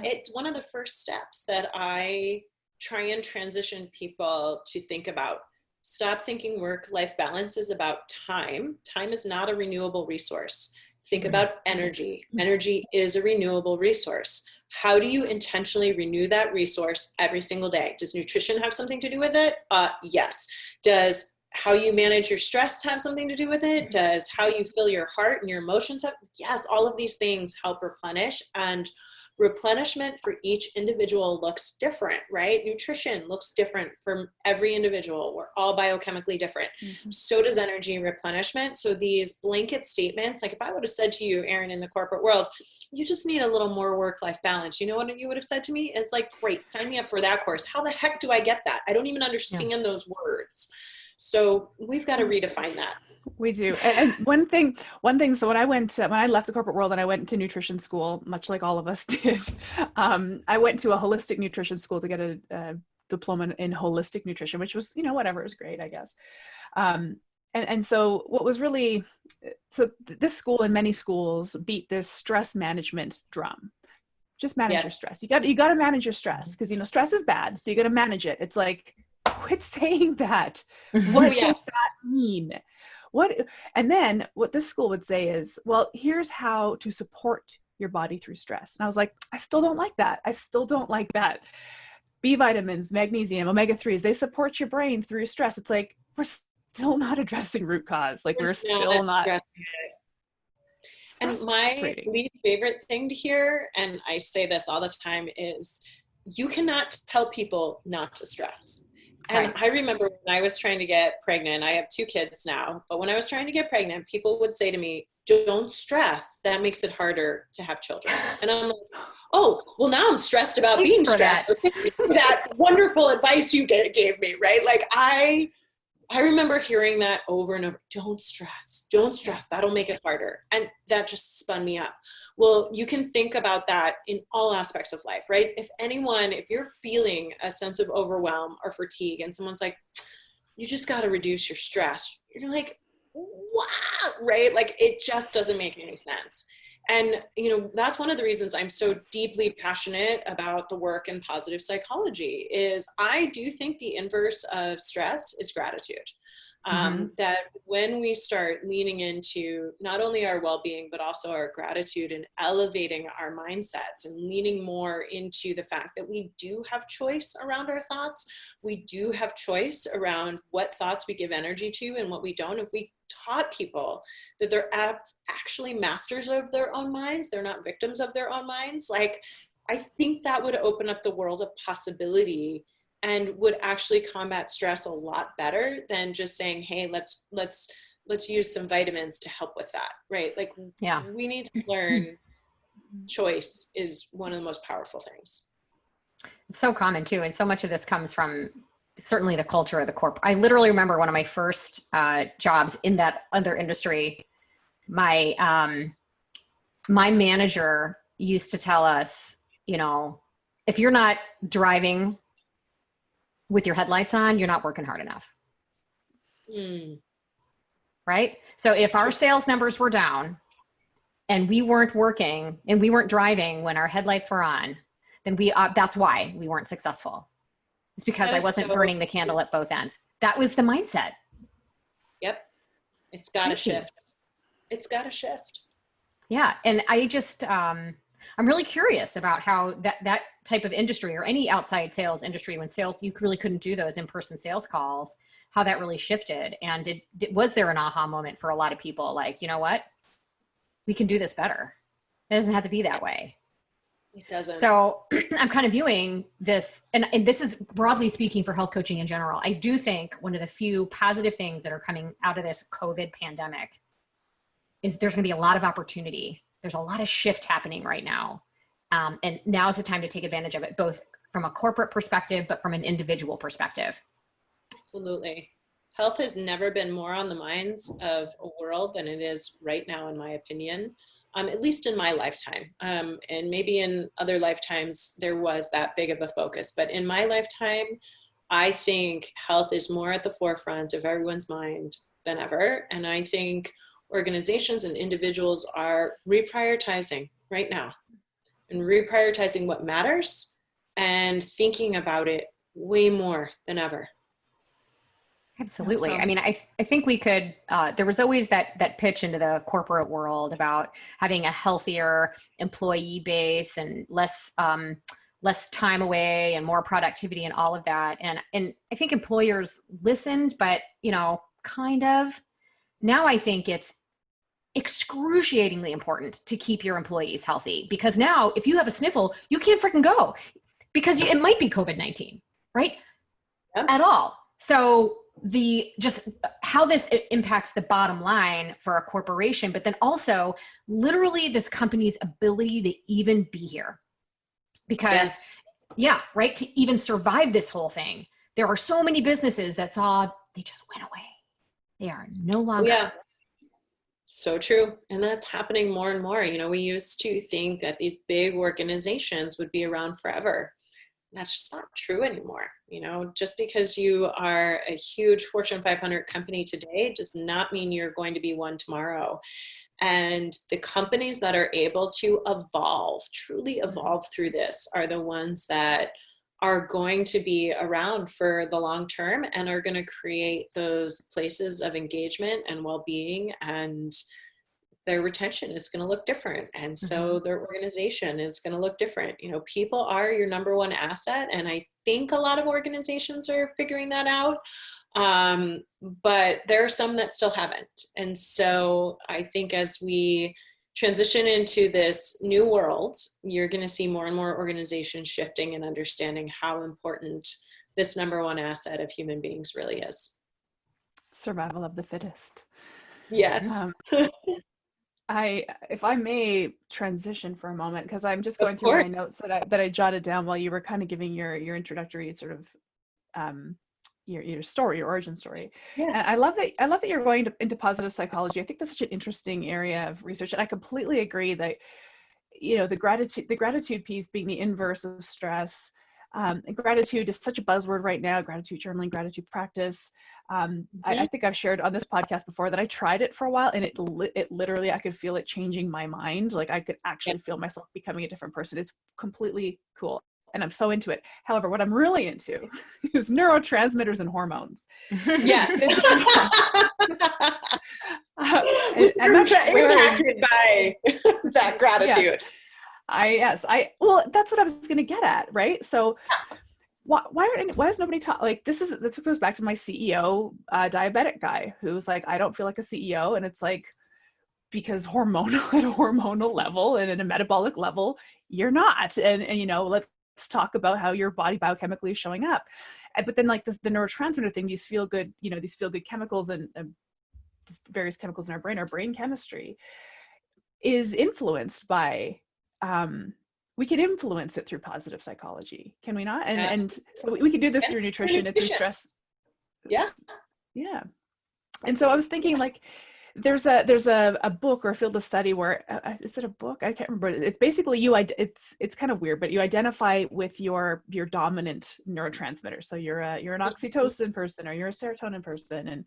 It's one of the first steps that I try and transition people to think about. Stop thinking work-life balance is about time. Time is not a renewable resource. Think about energy. Energy is a renewable resource. How do you intentionally renew that resource every single day? Does nutrition have something to do with it? Yes. Does how you manage your stress have something to do with it? Does how you feel your heart and your emotions have? Yes, all of these things help replenish, and replenishment for each individual looks different, right? Nutrition looks different from every individual. We're all biochemically different. Mm-hmm. So does energy replenishment. So these blanket statements, like if I would have said to you, Erin, in the corporate world, you just need a little more work-life balance. You know what you would have said to me is like, great, sign me up for that course. How the heck do I get that? I don't even understand those words. So we've got to redefine that. We do. And one thing, so when I left the corporate world and I went to nutrition school, much like all of us did, I went to a holistic nutrition school to get a diploma in holistic nutrition, which was, whatever, it was great, I guess. And so what was really, so this school and many schools beat this stress management drum. Just manage your stress. You got to manage your stress, because, stress is bad. So you got to manage it. It's like, quit saying that. What does that mean? And then what this school would say is, well, here's how to support your body through stress. And I was like, I still don't like that. B vitamins, magnesium, omega-3s, they support your brain through stress. It's like, we're still not addressing root cause. Like we're still not. And my least favorite thing to hear, and I say this all the time, is you cannot tell people not to stress. And I remember when I was trying to get pregnant, I have 2 kids now, but when I was trying to get pregnant, people would say to me, don't stress. That makes it harder to have children. And I'm like, oh, well, now I'm stressed about being stressed. That wonderful advice you gave me, right? Like I remember hearing that over and over. Don't stress. That'll make it harder. And that just spun me up. Well, you can think about that in all aspects of life, right? If you're feeling a sense of overwhelm or fatigue and someone's like, you just got to reduce your stress. You're like, what? Right? Like it just doesn't make any sense. And, that's one of the reasons I'm so deeply passionate about the work in positive psychology is I do think the inverse of stress is gratitude. That when we start leaning into not only our well-being, but also our gratitude and elevating our mindsets and leaning more into the fact that we do have choice around our thoughts. We do have choice around what thoughts we give energy to and what we don't. If we taught people that they're actually masters of their own minds, they're not victims of their own minds, like I think that would open up the world of possibility and would actually combat stress a lot better than just saying, hey, let's use some vitamins to help with that, right? Like we need to learn choice is one of the most powerful things. It's so common too. And so much of this comes from certainly the culture of the corp. I literally remember one of my first jobs in that other industry. My manager used to tell us, if you're not driving with your headlights on, you're not working hard enough. Right? So if our sales numbers were down and we weren't working and we weren't driving when our headlights were on, then that's why we weren't successful. It's because I wasn't burning the candle at both ends. That was the mindset. Yep. It's got to shift. It's got to shift. Yeah. And I just, I'm really curious about how that type of industry or any outside sales industry, when sales, you really couldn't do those in-person sales calls, how that really shifted. And was there an aha moment for a lot of people? Like, you know what? We can do this better. It doesn't have to be that way. It doesn't. So I'm kind of viewing this, and this is broadly speaking for health coaching in general. I do think one of the few positive things that are coming out of this COVID pandemic is there's going to be a lot of opportunity. There's a lot of shift happening right now. And now is the time to take advantage of it, both from a corporate perspective, but from an individual perspective. Absolutely. Health has never been more on the minds of a world than it is right now, in my opinion. At least in my lifetime. And maybe in other lifetimes, there was that big of a focus. But in my lifetime, I think health is more at the forefront of everyone's mind than ever. And I think organizations and individuals are reprioritizing right now and reprioritizing what matters and thinking about it way more than ever. Absolutely. I mean, I think we could, there was always that pitch into the corporate world about having a healthier employee base and less time away and more productivity and all of that. And I think employers listened, but, kind of. Now I think it's excruciatingly important to keep your employees healthy, because now if you have a sniffle, you can't freaking go because it might be COVID-19, right? Yep. At all. So just how this impacts the bottom line for a corporation, but then also literally this company's ability to even be here. Because right, to even survive this whole thing, there are so many businesses that they just went away. They are no longer. Yeah. So true. And that's happening more and more. We used to think that these big organizations would be around forever. That's just not true anymore. Just because you are a huge Fortune 500 company today does not mean you're going to be one tomorrow. And the companies that are able to truly evolve through this are the ones that are going to be around for the long term and are going to create those places of engagement and well-being, and their retention is going to look different. And so their organization is going to look different. People are your number one asset. And I think a lot of organizations are figuring that out. But there are some that still haven't. And so I think as we transition into this new world, you're going to see more and more organizations shifting and understanding how important this number one asset of human beings really is. Survival of the fittest. Yes. If I may transition for a moment, because I'm just going Of through course. my notes that I jotted down while you were kind of giving your introductory sort of your story, your origin story. Yes. And I love that you're going into positive psychology. I think that's such an interesting area of research, and I completely agree that, you know, the gratitude piece being the inverse of stress. And gratitude is such a buzzword right now. Gratitude journaling, gratitude practice. I think I've shared on this podcast before that I tried it for a while, and it literally, I could feel it changing my mind. Like I could actually feel myself becoming a different person. It's completely cool, and I'm so into it. However, what I'm really into is neurotransmitters and hormones. Yeah. And that's impacted by that gratitude. Yes. Well, that's what I was going to get at, right? So why is nobody like this goes back to my CEO diabetic guy who's like, I don't feel like a CEO. And it's like, because at a hormonal level and at a metabolic level, you're not. And you know, let's talk about how your body biochemically is showing up. But then like the neurotransmitter thing, these feel good chemicals and various chemicals in our brain chemistry is influenced by, we can influence it through positive psychology, can we not? And so we can do this through nutrition and through stress. Yeah. And so I was thinking, like, there's a book or a field of study where is it a book? I can't remember. It's basically it's kind of weird, but you identify with your dominant neurotransmitter. So you're an oxytocin person or you're a serotonin person, and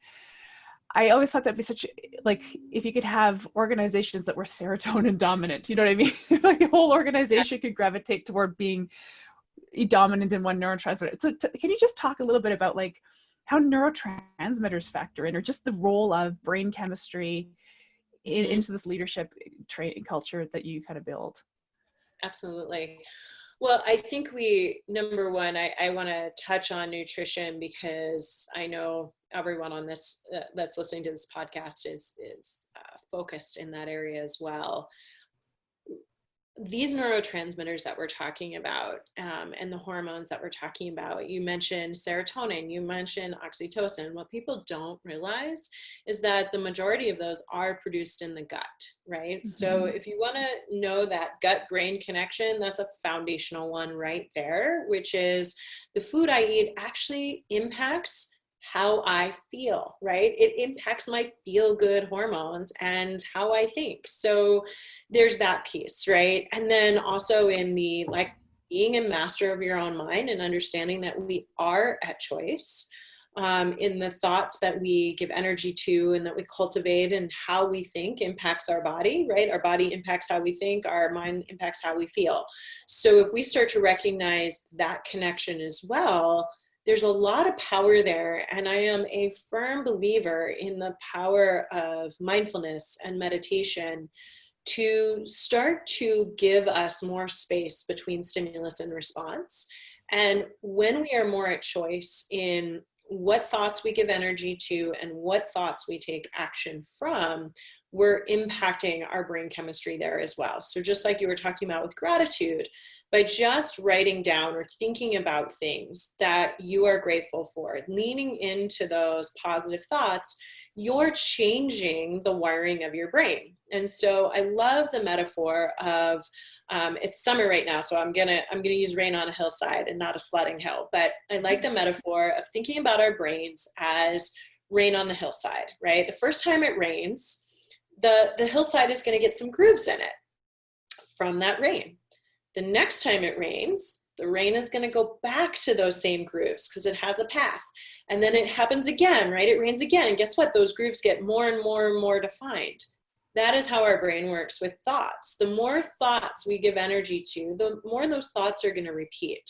I always thought that'd be such, like, if you could have organizations that were serotonin dominant, you know what I mean? Like the whole organization could gravitate toward being dominant in one neurotransmitter. So can you just talk a little bit about like how neurotransmitters factor in, or just the role of brain chemistry into this leadership trait culture that you kind of build? Absolutely. Well, I think number one, I want to touch on nutrition because I know everyone on this that's listening to this podcast is focused in that area as well. These neurotransmitters that we're talking about and the hormones that we're talking about, you mentioned serotonin, you mentioned oxytocin. What people don't realize is that the majority of those are produced in the gut, right? Mm-hmm. So if you want to know that gut-brain connection, that's a foundational one right there, which is the food I eat actually impacts how I feel, right? It impacts my feel-good hormones and how I think. So there's that piece, right? And then also in the, like, being a master of your own mind and understanding that we are at choice in the thoughts that we give energy to and that we cultivate, and how we think impacts our body, right? Our body impacts how we think, our mind impacts how we feel. So if we start to recognize that connection as well, there's a lot of power there. And I am a firm believer in the power of mindfulness and meditation to start to give us more space between stimulus and response. And when we are more at choice in what thoughts we give energy to and what thoughts we take action from, we're impacting our brain chemistry there as well. So just like you were talking about with gratitude, by just writing down or thinking about things that you are grateful for, leaning into those positive thoughts, you're changing the wiring of your brain. And so I love the metaphor of it's summer right now, so I'm gonna use rain on a hillside and not a sledding hill. But I like the metaphor of thinking about our brains as rain on the hillside, right? The first time it rains, the hillside is going to get some grooves in it from that rain. The next time it rains, the rain is going to go back to those same grooves because it has a path. And then it happens again, right? It rains again. And guess what? Those grooves get more and more and more defined. That is how our brain works with thoughts. The more thoughts we give energy to, the more those thoughts are going to repeat.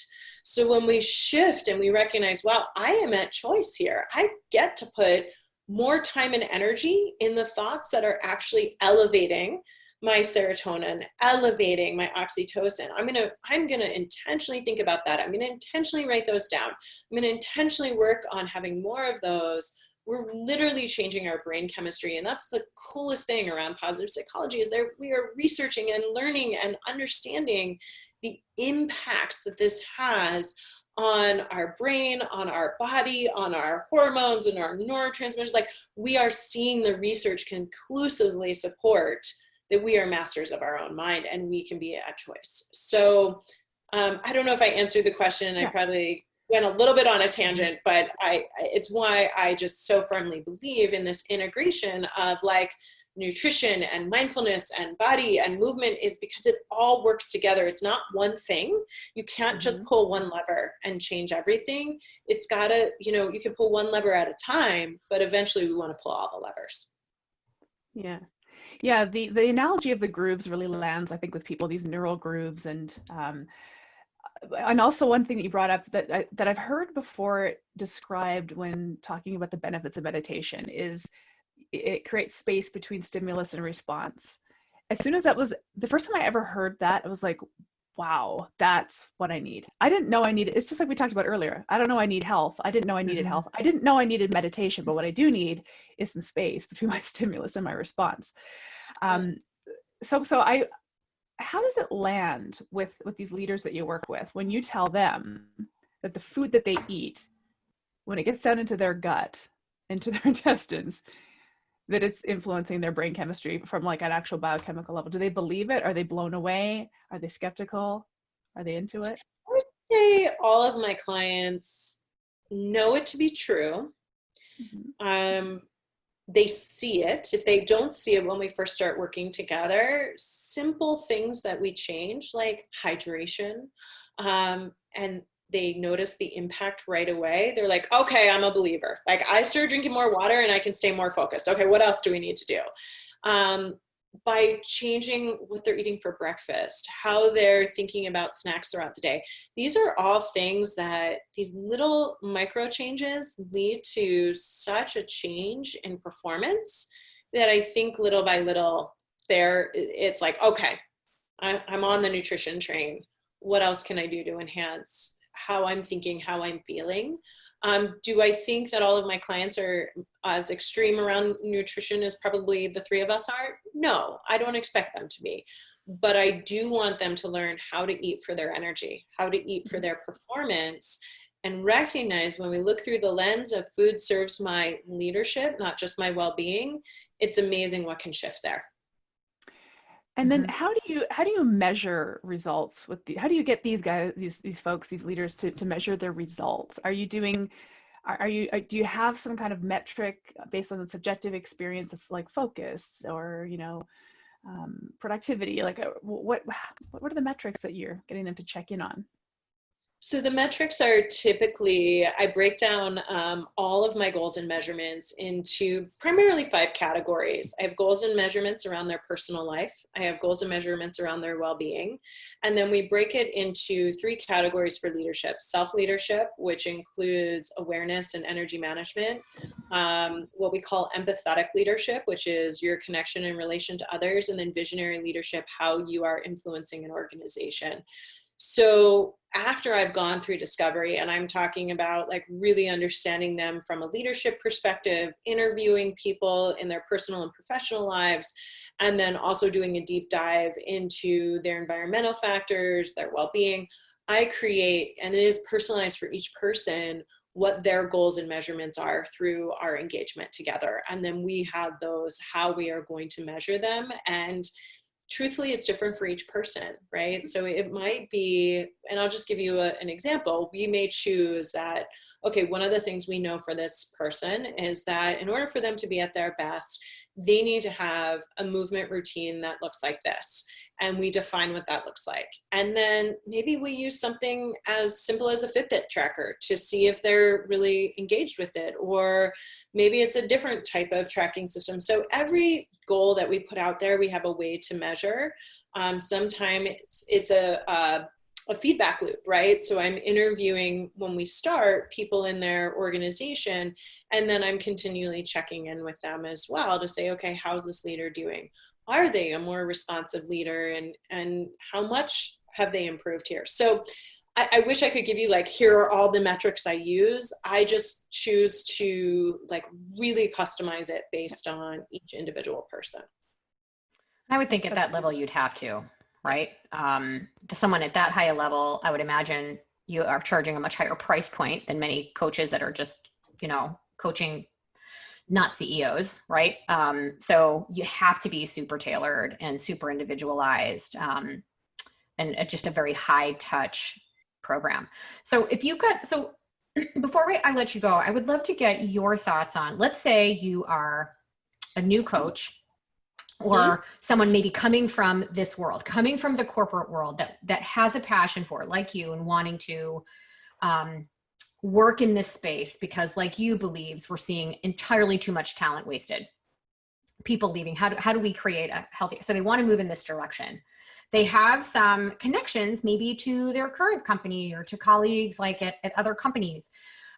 So when we shift and we recognize, wow, I am at choice here. I get to put more time and energy in the thoughts that are actually elevating my serotonin, elevating my oxytocin. I'm gonna intentionally think about that. I'm gonna intentionally write those down. I'm gonna intentionally work on having more of those we're literally changing our brain chemistry. And that's the coolest thing around positive psychology, is that we are researching and learning and understanding the impacts that this has on our brain, on our body, on our hormones and our neurotransmitters. Like, we are seeing the research conclusively support that we are masters of our own mind and we can be at choice. So I don't know if I answered the question. I probably went a little bit on a tangent, but it's why I just so firmly believe in this integration of like nutrition and mindfulness and body and movement, is because it all works together. It's not one thing. You can't just pull one lever and change everything. It's gotta, you can pull one lever at a time, but eventually we want to pull all the levers. Yeah. Yeah. The analogy of the grooves really lands, I think, with people, these neural grooves. And also one thing that you brought up that I've heard before described when talking about the benefits of meditation is it creates space between stimulus and response. As soon as that was the first time I ever heard that, I was like, wow, that's what I need. I didn't know I needed, it's just like we talked about earlier. I don't know I need health. I didn't know I needed health. I didn't know I needed meditation, but what I do need is some space between my stimulus and my response. How does it land with these leaders that you work with when you tell them that the food that they eat, when it gets down into their gut, into their intestines, that it's influencing their brain chemistry from like an actual biochemical level? Do they believe it? Are they blown away? Are they skeptical? Are they into it? I would say all of my clients know it to be true. They see it. If they don't see it when we first start working together, simple things that we change, like hydration, and they notice the impact right away. They're like, okay, I'm a believer. Like, I started drinking more water and I can stay more focused. Okay, what else do we need to do? By changing what they're eating for breakfast, how they're thinking about snacks throughout the day. These are all things that these little micro changes lead to such a change in performance that I think little by little it's like, okay, I'm on the nutrition train. What else can I do to enhance how I'm thinking, how I'm feeling? Do I think that all of my clients are as extreme around nutrition as probably the three of us are? No, I don't expect them to be. But I do want them to learn how to eat for their energy, how to eat for their performance, and recognize when we look through the lens of food serves my leadership, not just my well-being, it's amazing what can shift there. And then how do you measure results how do you get these guys, these folks, these leaders to measure their results? Do you have some kind of metric based on the subjective experience of like focus or, productivity? Like what are the metrics that you're getting them to check in on? So the metrics are typically, I break down all of my goals and measurements into primarily 5 categories. I have goals and measurements around their personal life. I have goals and measurements around their well-being. And then we break it into 3 categories for leadership. Self-leadership, which includes awareness and energy management. What we call empathetic leadership, which is your connection in relation to others. And then visionary leadership, how you are influencing an organization. So after I've gone through discovery, and I'm talking about like really understanding them from a leadership perspective, interviewing people in their personal and professional lives, and then also doing a deep dive into their environmental factors, their well-being, I create, and it is personalized for each person, what their goals and measurements are through our engagement together. And then we have those, how we are going to measure them. And truthfully, it's different for each person, right? So it might be, and I'll just give you an example. We may choose that, okay, one of the things we know for this person is that in order for them to be at their best, they need to have a movement routine that looks like this. And we define what that looks like. And then maybe we use something as simple as a Fitbit tracker to see if they're really engaged with it, or maybe it's a different type of tracking system. So every goal that we put out there, we have a way to measure. Sometimes it's a feedback loop, right? So I'm interviewing when we start people in their organization, and then I'm continually checking in with them as well to say, okay, how's this leader doing? Are they a more responsive leader, and how much have they improved here? So I wish I could give you like, here are all the metrics I use. I just choose to like really customize it based on each individual person. I would think at that level you'd have to, right? Someone at that high a level, I would imagine you are charging a much higher price point than many coaches that are just, coaching, not CEOs, right? So you have to be super tailored and super individualized, and just a very high touch program. So before I let you go, I would love to get your thoughts on, let's say you are a new coach, or someone maybe coming from this world, coming from the corporate world that has a passion for it, like you, and wanting to work in this space because, like you, believes we're seeing entirely too much talent wasted, people leaving. How do we create a healthy, so they want to move in this direction. They have some connections maybe to their current company or to colleagues like at other companies.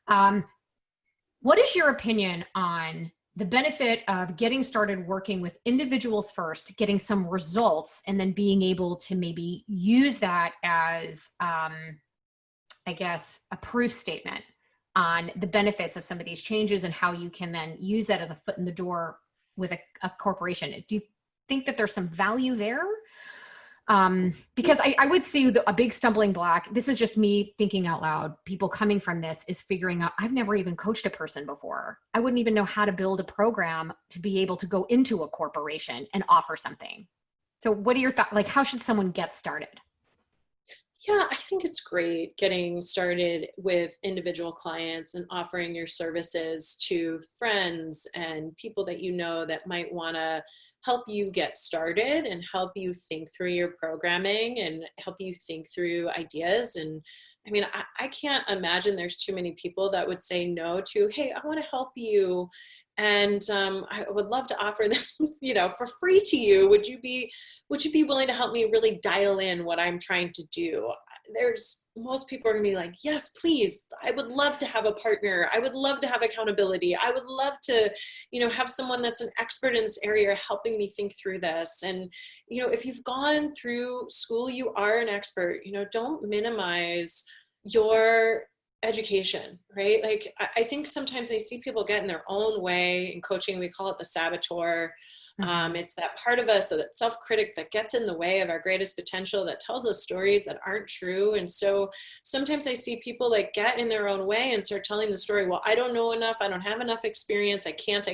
What is your opinion on the benefit of getting started working with individuals first, getting some results, and then being able to maybe use that as, I guess, a proof statement on the benefits of some of these changes and how you can then use that as a foot in the door with a corporation? Do you think that there's some value there? Because I would see a big stumbling block. This is just me thinking out loud. People coming from this is figuring out, I've never even coached a person before. I wouldn't even know how to build a program to be able to go into a corporation and offer something. So what are your thoughts? Like, how should someone get started? Yeah, I think it's great getting started with individual clients and offering your services to friends and people that you know that might want to help you get started and help you think through your programming and help you think through ideas. And I mean, I can't imagine there's too many people that would say no to, hey, I want to help you. And I would love to offer this, for free to you. Would you be willing to help me really dial in what I'm trying to do? Most people are gonna be like, yes, please. I would love to have a partner. I would love to have accountability. I would love to, have someone that's an expert in this area helping me think through this. And, if you've gone through school, you are an expert. Don't minimize your education, right? Like, I think sometimes I see people get in their own way in coaching. We call it the saboteur. It's that part of us, so that self-critic that gets in the way of our greatest potential, that tells us stories that aren't true. And so sometimes I see people like get in their own way and start telling the story, well, I don't know enough. I don't have enough experience. I can't.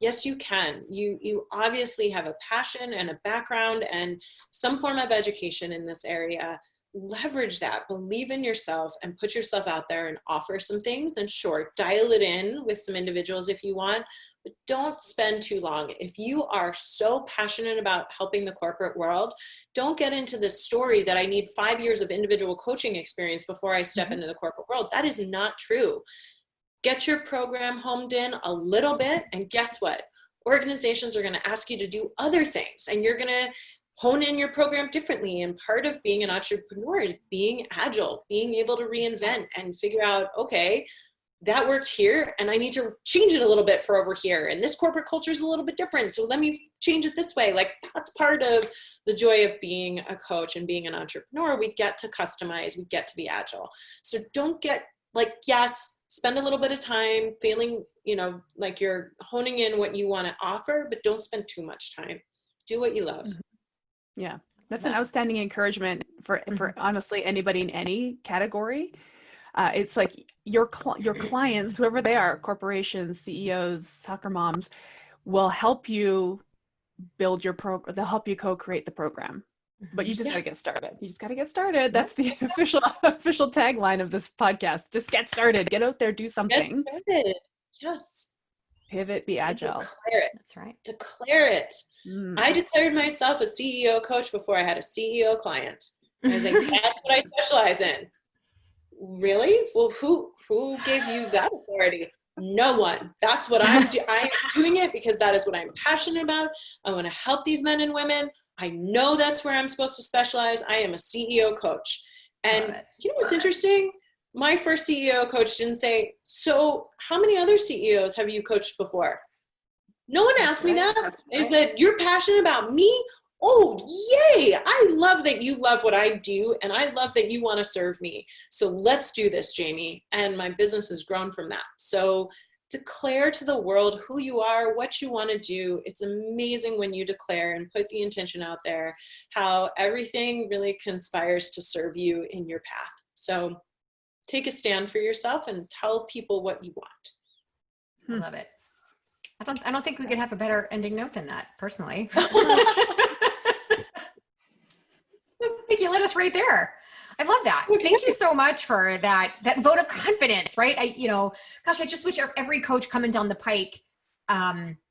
Yes, you can. You obviously have a passion and a background and some form of education in this area. Leverage that, believe in yourself, and put yourself out there and offer some things. And sure, dial it in with some individuals if you want, but don't spend too long. If you are so passionate about helping the corporate world, don't get into this story that I need 5 years of individual coaching experience before I step into the corporate world. That is not true. Get your program homed in a little bit, and guess what? Organizations are going to ask you to do other things, and you're going to hone in your program differently. And part of being an entrepreneur is being agile, being able to reinvent and figure out, okay, that worked here and I need to change it a little bit for over here. And this corporate culture is a little bit different, so let me change it this way. Like, that's part of the joy of being a coach and being an entrepreneur. We get to customize, we get to be agile. So don't get like, yes, spend a little bit of time feeling, like you're honing in what you want to offer, but don't spend too much time. Do what you love. Yeah, that's an outstanding encouragement for honestly anybody in any category. It's like your clients, whoever they are, corporations, CEOs, soccer moms, will help you build your program. They'll help you co-create the program, but you just got to get started. You just got to get started. That's the official tagline of this podcast. Just get started. Get out there. Do something. Get started. Yes. Pivot. Be agile. Declare it. That's right. Declare it. I declared myself a CEO coach before I had a CEO client. I was like, that's what I specialize in. Really? Well, who gave you that authority? No one. That's what I'm doing. I'm doing it because that is what I'm passionate about. I want to help these men and women. I know that's where I'm supposed to specialize. I am a CEO coach. And you know what's interesting? My first CEO coach didn't say, so how many other CEOs have you coached before? No one asked me that. They said, you're passionate about me oh, yay, I love that you love what I do, and I love that you want to serve me. So let's do this, Jamie. And my business has grown from that. So declare to the world who you are, what you want to do. It's amazing when you declare and put the intention out there, how everything really conspires to serve you in your path. So take a stand for yourself and tell people what you want. I love it. I don't think we could have a better ending note than that, personally. I think you let us right there. I love that. Thank you so much for that vote of confidence, right? I just wish every coach coming down the pike,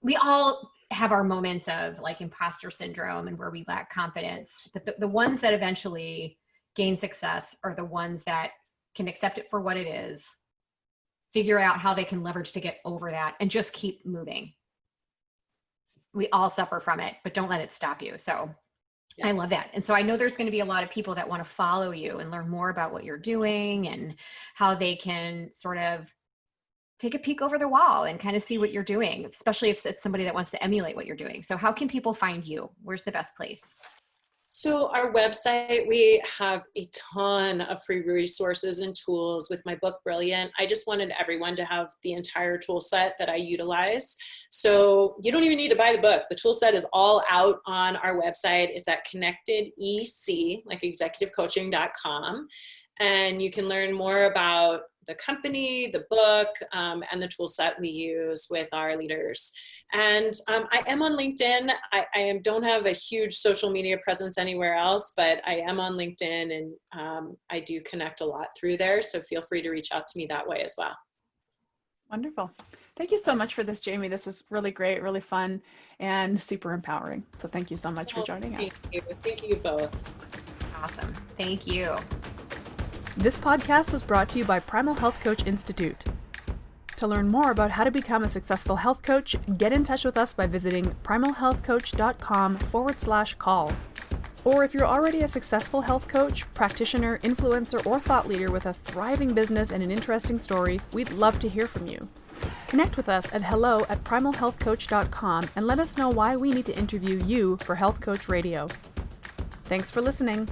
we all have our moments of like imposter syndrome and where we lack confidence. But the ones that eventually gain success are the ones that can accept it for what it is, figure out how they can leverage to get over that, and just keep moving. We all suffer from it, but don't let it stop you. So yes. I love that. And so I know there's going to be a lot of people that want to follow you and learn more about what you're doing and how they can sort of take a peek over the wall and kind of see what you're doing, especially if it's somebody that wants to emulate what you're doing. So how can people find you? Where's the best place? So our website, we have a ton of free resources and tools with my book, Brilliant. I just wanted everyone to have the entire tool set that I utilize. So you don't even need to buy the book. The tool set is all out on our website. It's at connectedec, like executivecoaching.com. And you can learn more about the company, the book, and the tool set we use with our leaders. And I am on LinkedIn. I don't have a huge social media presence anywhere else, but I am on LinkedIn, and I do connect a lot through there. So feel free to reach out to me that way as well. Wonderful. Thank you so much for this, Jamie. This was really great, really fun, and super empowering. So thank you so much for joining us. Thank you. Thank you both. Awesome. Thank you. This podcast was brought to you by Primal Health Coach Institute. To learn more about how to become a successful health coach, get in touch with us by visiting primalhealthcoach.com/call. Or if you're already a successful health coach, practitioner, influencer, or thought leader with a thriving business and an interesting story, we'd love to hear from you. Connect with us at hello@primalhealthcoach.com and let us know why we need to interview you for Health Coach Radio. Thanks for listening.